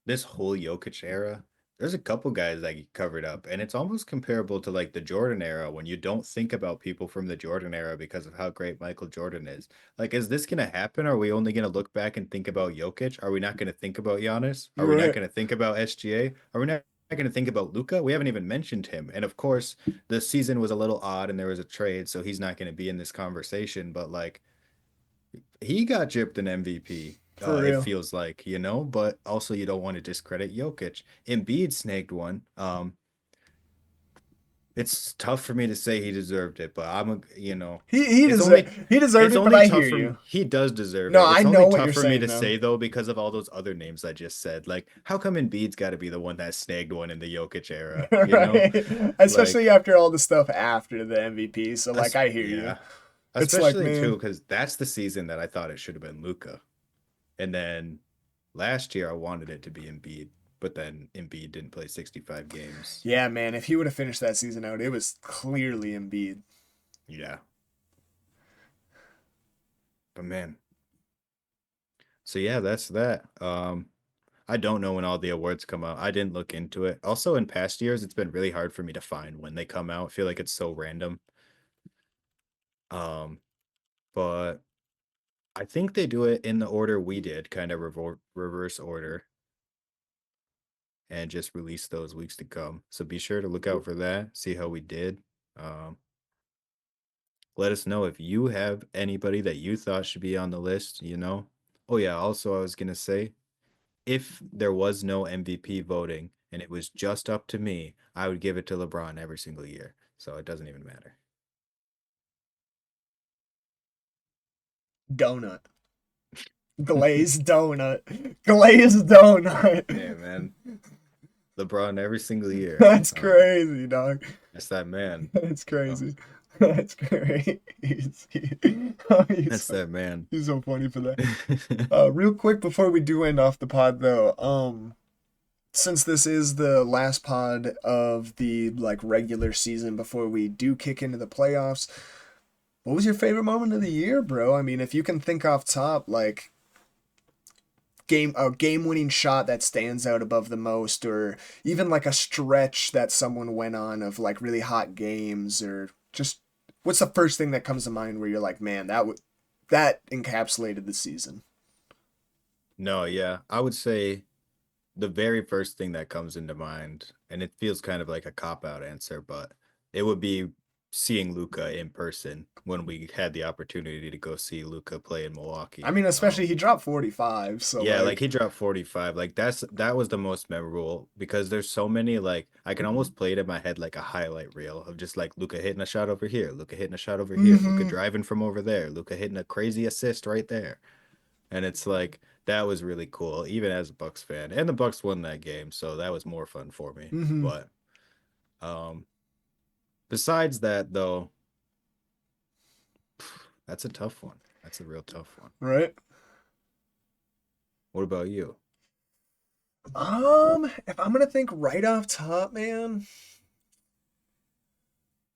this whole Jokic era? There's a couple guys that get covered up, and it's almost comparable to like the Jordan era when you don't think about people from the Jordan era because of how great Michael Jordan is. Like, is this gonna happen? Are we only gonna look back and think about Jokic? Are we not gonna think about Giannis? Are we not Right. gonna think about SGA? Are we not gonna think about Luca? We haven't even mentioned him. And of course, the season was a little odd and there was a trade, so he's not gonna be in this conversation. But like he got gypped an MVP. For It real. feels like, but also you don't want to discredit Jokic. Embiid snagged one. It's tough for me to say he deserved it, but He it's only he deserved it's it, but only I tough hear for you. me. He does deserve No, it. I It's know only what tough you're for me saying to though. say though because of all those other names I just said. Like, how come Embiid's got to be the one that snagged one in the Jokic era? Right. Especially Like, after all the stuff after the MVP. So like us, I hear you. yeah, It's like, especially too man, because that's the season that I thought it should have been Luca. And then last year I wanted it to be Embiid, but then Embiid didn't play 65 games. yeah, man, if he would have finished that season out, it was clearly Embiid. Yeah. But man. So yeah, that's that. I don't know when all the awards come out. I didn't look into it. Also in past years, it's been really hard for me to find when they come out. I feel like it's so random. Um, but I think they do it in the order we did, kind of reverse order, and just release those weeks to come. So be sure to look out for that, see how we did. Um, Let us know if you have anybody that you thought should be on the list. Oh, yeah. Also, I was going to say if there was no MVP voting and it was just up to me, I would give it to LeBron every single year. So it doesn't even matter. Donut. Glazed donut. Glazed donut. Hey, man. LeBron every single year. That's crazy, dog. That's that man. That's Oh, crazy. That's great. Oh, that's that man. he's so funny for that. Real quick before we do end off the pod though, since this is the last pod of the like regular season before we do kick into the playoffs, what was your favorite moment of the year, bro? I mean, if you can think off top, like game winning shot that stands out above the most, or even like a stretch that someone went on of like really hot games, or just what's the first thing that comes to mind where you're like, man, that encapsulated the season. No, yeah. I would say the very first thing that comes into mind, and it feels kind of like a cop out answer, but it would be seeing Luca in person when we had the opportunity to go see Luca play in I Milwaukee. mean, especially he dropped 45, so Yeah, like like, he dropped 45. Like that was the most memorable because there's so many like I can almost play it in my head like a highlight reel of just like Luca hitting a shot over here, Luca hitting a shot over here, Luca mm-hmm, driving from over there, Luca hitting a crazy assist right there. And it's like that was really cool, even as a Bucks fan. And the Bucks won that game, so that was more fun for me. mm-hmm, But um besides that though, that's a tough one. That's a real tough one. right. What about you? If I'm gonna think right off top, man,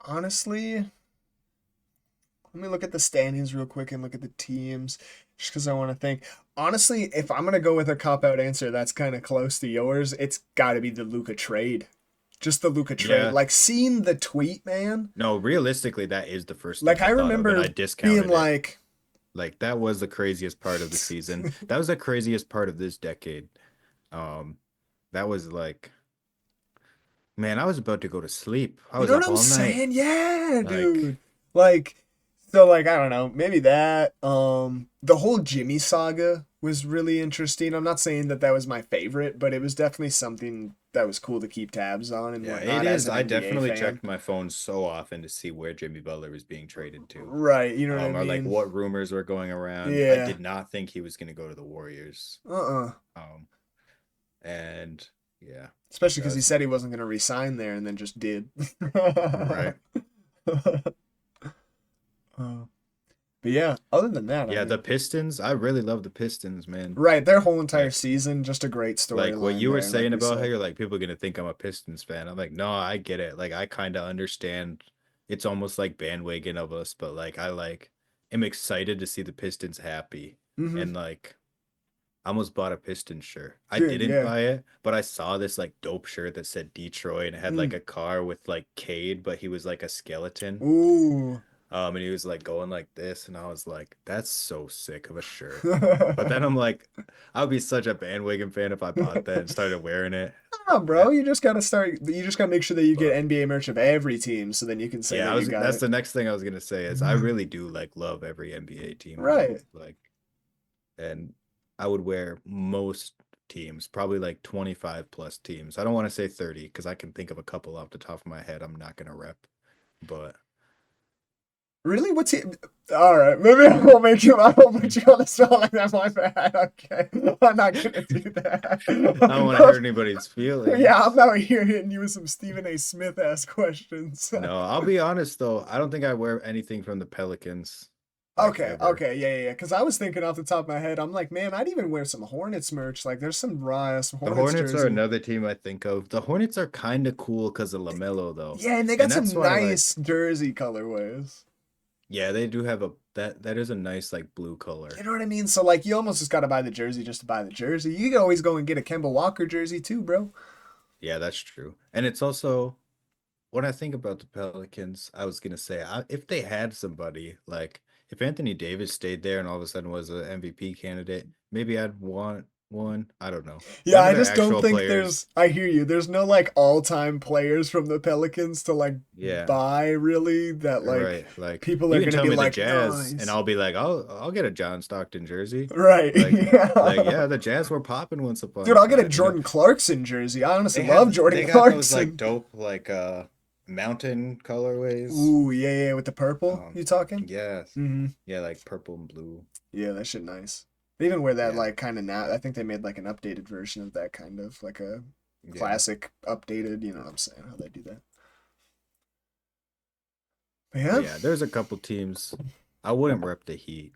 honestly, let me look at the standings real quick and look at the teams just because I want to think. Honestly, if I'm going to go with a cop out answer that's kind of close to yours, it's got to be the Luca trade. Just the Luca trade. Yeah. Like seeing the tweet, man. No, realistically, that is the first thing Like I I thought of, and I remember being discounted it. like, Like that was the craziest part of the season. That was the craziest part of this decade. Um, that was like, man, I was about to go to sleep. I you was know what up I'm all night. saying? Yeah, Like, dude. Like, so like, I don't know, maybe that. The whole Jimmy saga was really interesting. I'm not saying that that was my favorite, but it was definitely something that was cool to keep tabs on and Yeah, it whatnot as is. an I NBA definitely fan. checked my phone so often to see where Jimmy Butler was being traded to. Right, you know what I Or like mean? what rumors were going around. I Yeah. did not think he was going to go to the Warriors. Uh-uh. Um, and yeah, Especially because he that's said he wasn't going to resign there and then just did. right. Uh, but yeah, other than that, I Yeah, the mean, Pistons. I really love the Pistons, man. right, their whole entire Like, season, just a great like what storyline you were there, like saying we about how said. you're like people are gonna think I'm a Pistons fan. I'm like, no, I get it. Like, I kind of understand. It's almost like bandwagon of us, but like, I like am excited to see the Pistons happy, Hmm. and like I almost bought a Pistons shirt. I Dude, didn't yeah. buy it, but I saw this like dope shirt that said Detroit and it had like Mm. a car with like Cade, but he was like a skeleton. Ooh. And he was like going like this, and I was like, that's so sick of a shirt. But then I'm like, I'd be such a bandwagon fan if I bought that and started wearing it. Nah, Eh, bro, you just gotta start. You just gotta make sure that you get But NBA merch of every team, so then you can say yeah, that you got that's it. the next thing I was gonna say is I really do like love every NBA team though. Right. Like, and I would wear most teams, probably like 25 plus teams. I don't want to say 30 because I can think of a couple off the top of my head I'm not gonna rep. But Really? What's he? All right, maybe I won't make you. I won't put you on the spot like that. My bad. Okay, I'm not gonna do that. I don't want to hurt anybody's Yeah, I'm feelings. out here hitting you with some Stephen A. Smith ass questions. No, I'll be honest though. I don't think I wear anything from the Pelicans, like Okay, ever. okay, yeah, yeah, yeah. Because I was thinking off the top of my head, I'm like, man, I'd even wear some Hornets merch. Like, there's some raw ass The Hornets Hornets are jersey. another team I think of. The Hornets are kind of cool because of LaMelo though, Yeah, and they got and that's some why nice like jersey colorways. yeah, they do have a that is a nice like blue You color. know what I mean? So like, you almost just gotta buy the jersey just to buy the jersey. You can always go and get a Kemba Walker jersey too, bro. Yeah, that's true. And it's also when I think about the Pelicans, I was gonna say if they had somebody like if Anthony Davis stayed there and all of a sudden was an MVP candidate, maybe I'd want one. I don't know. Yeah, One of I their just don't actual think there's. players. I hear you. There's no like all-time players from the Pelicans to like Yeah, buy really that like right. Like people you are can gonna tell be me the like Jazz, and nice. I'll be like, I'll get a John Stockton jersey. Right. Like Yeah. yeah, the Jazz were popping once upon Dude, a I'll get a time. Jordan Clarkson jersey. I honestly They love have Jordan they got those like Clarkson. dope like mountain colorways. Ooh, yeah, yeah, with the purple. Um, You talking? yes, Mm-hmm. yeah, like purple and blue. Yeah, that shit nice. They even wear that Yeah, like kind of now. I think they made like an updated version of that kind of like a yeah. classic updated. You know what I'm saying? How they do that. But But yeah, yeah, there's a couple teams. I wouldn't rep the Heat.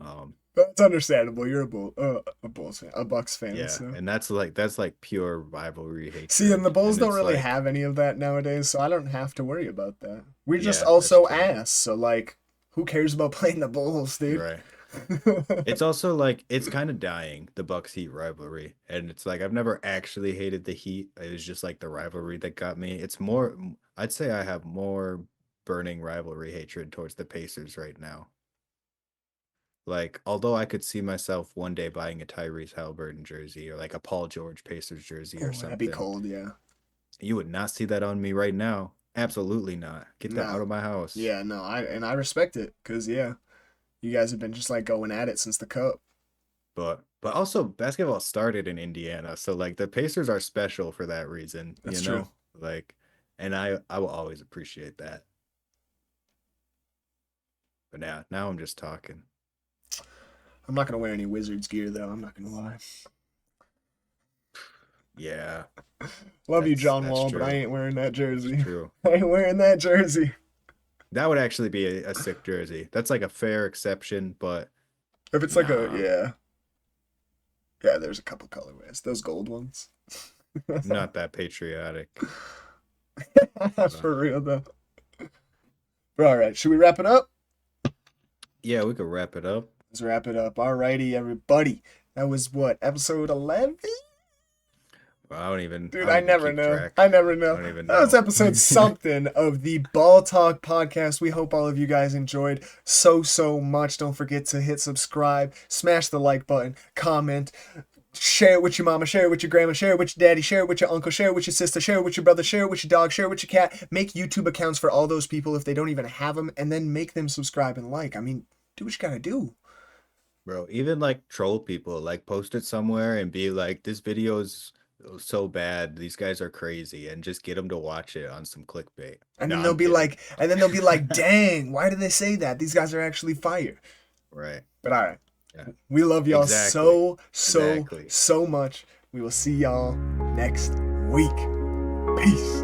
Um, that's understandable. You're a Bulls fan, a Bucks fan, yeah, so. and that's like pure rivalry See, and the hatred, Bulls and don't it's really like have any of that nowadays, so I don't have to worry about that. We're just yeah, that's also true. ass, so like, who cares about playing the Bulls, dude? Right. It's also like it's kind of dying, the Bucks Heat rivalry. And it's like I've never actually hated the Heat. It was just like the rivalry that got me. It's more I'd say I have more burning rivalry hatred towards the Pacers right now. Like, although I could see myself one day buying a Tyrese Halliburton jersey or like a Paul George Pacers jersey or Oh, that'd be something, cold, yeah. you would not see that on me right now. Absolutely not. Get that Nah, out of my house. yeah, no, I respect it, cause yeah, you guys have been just like going at it since the cup. But also basketball started in Indiana, so like the Pacers are special for that reason, That's true. Like and I will always appreciate that. But now I'm just talking. I'm not gonna wear any Wizards gear though. I'm not gonna lie. Yeah, Love you, that's John that's Wall, but I true. ain't wearing that That's jersey. true. I ain't wearing that jersey. That would actually be a sick jersey. That's like a fair exception, but If it's like a nah, yeah, yeah, there's a couple colorways. Those gold ones. not that patriotic. Uh, For real though. But all right, should we wrap it up? yeah, we could wrap it up. Let's wrap it up. Alrighty, everybody. That was what, episode 11? I Dude, don't I even never keep know. track. I never I know. don't even That was know. episode something of the Ball Talk podcast. We hope all of you guys enjoyed so much. Don't forget to hit subscribe, smash the like button, comment, share it with your mama, share it with your grandma, share it with your daddy, share it with your uncle, share it with your sister, share it with your brother, share it with your dog, share it with your cat. Make YouTube accounts for all those people if they don't even have them, and then make them subscribe and like. I mean, do what you gotta do. Bro, even like troll people, like post it somewhere and be like, this video's so bad. These guys are crazy, and just get them to watch it on some clickbait. And No, then they'll I'm be kidding. like, dang, why did they say that? These guys are actually fire. Right. But all right, Yeah. we love y'all Exactly. so, so, Exactly. so much. We will see y'all next week. Peace.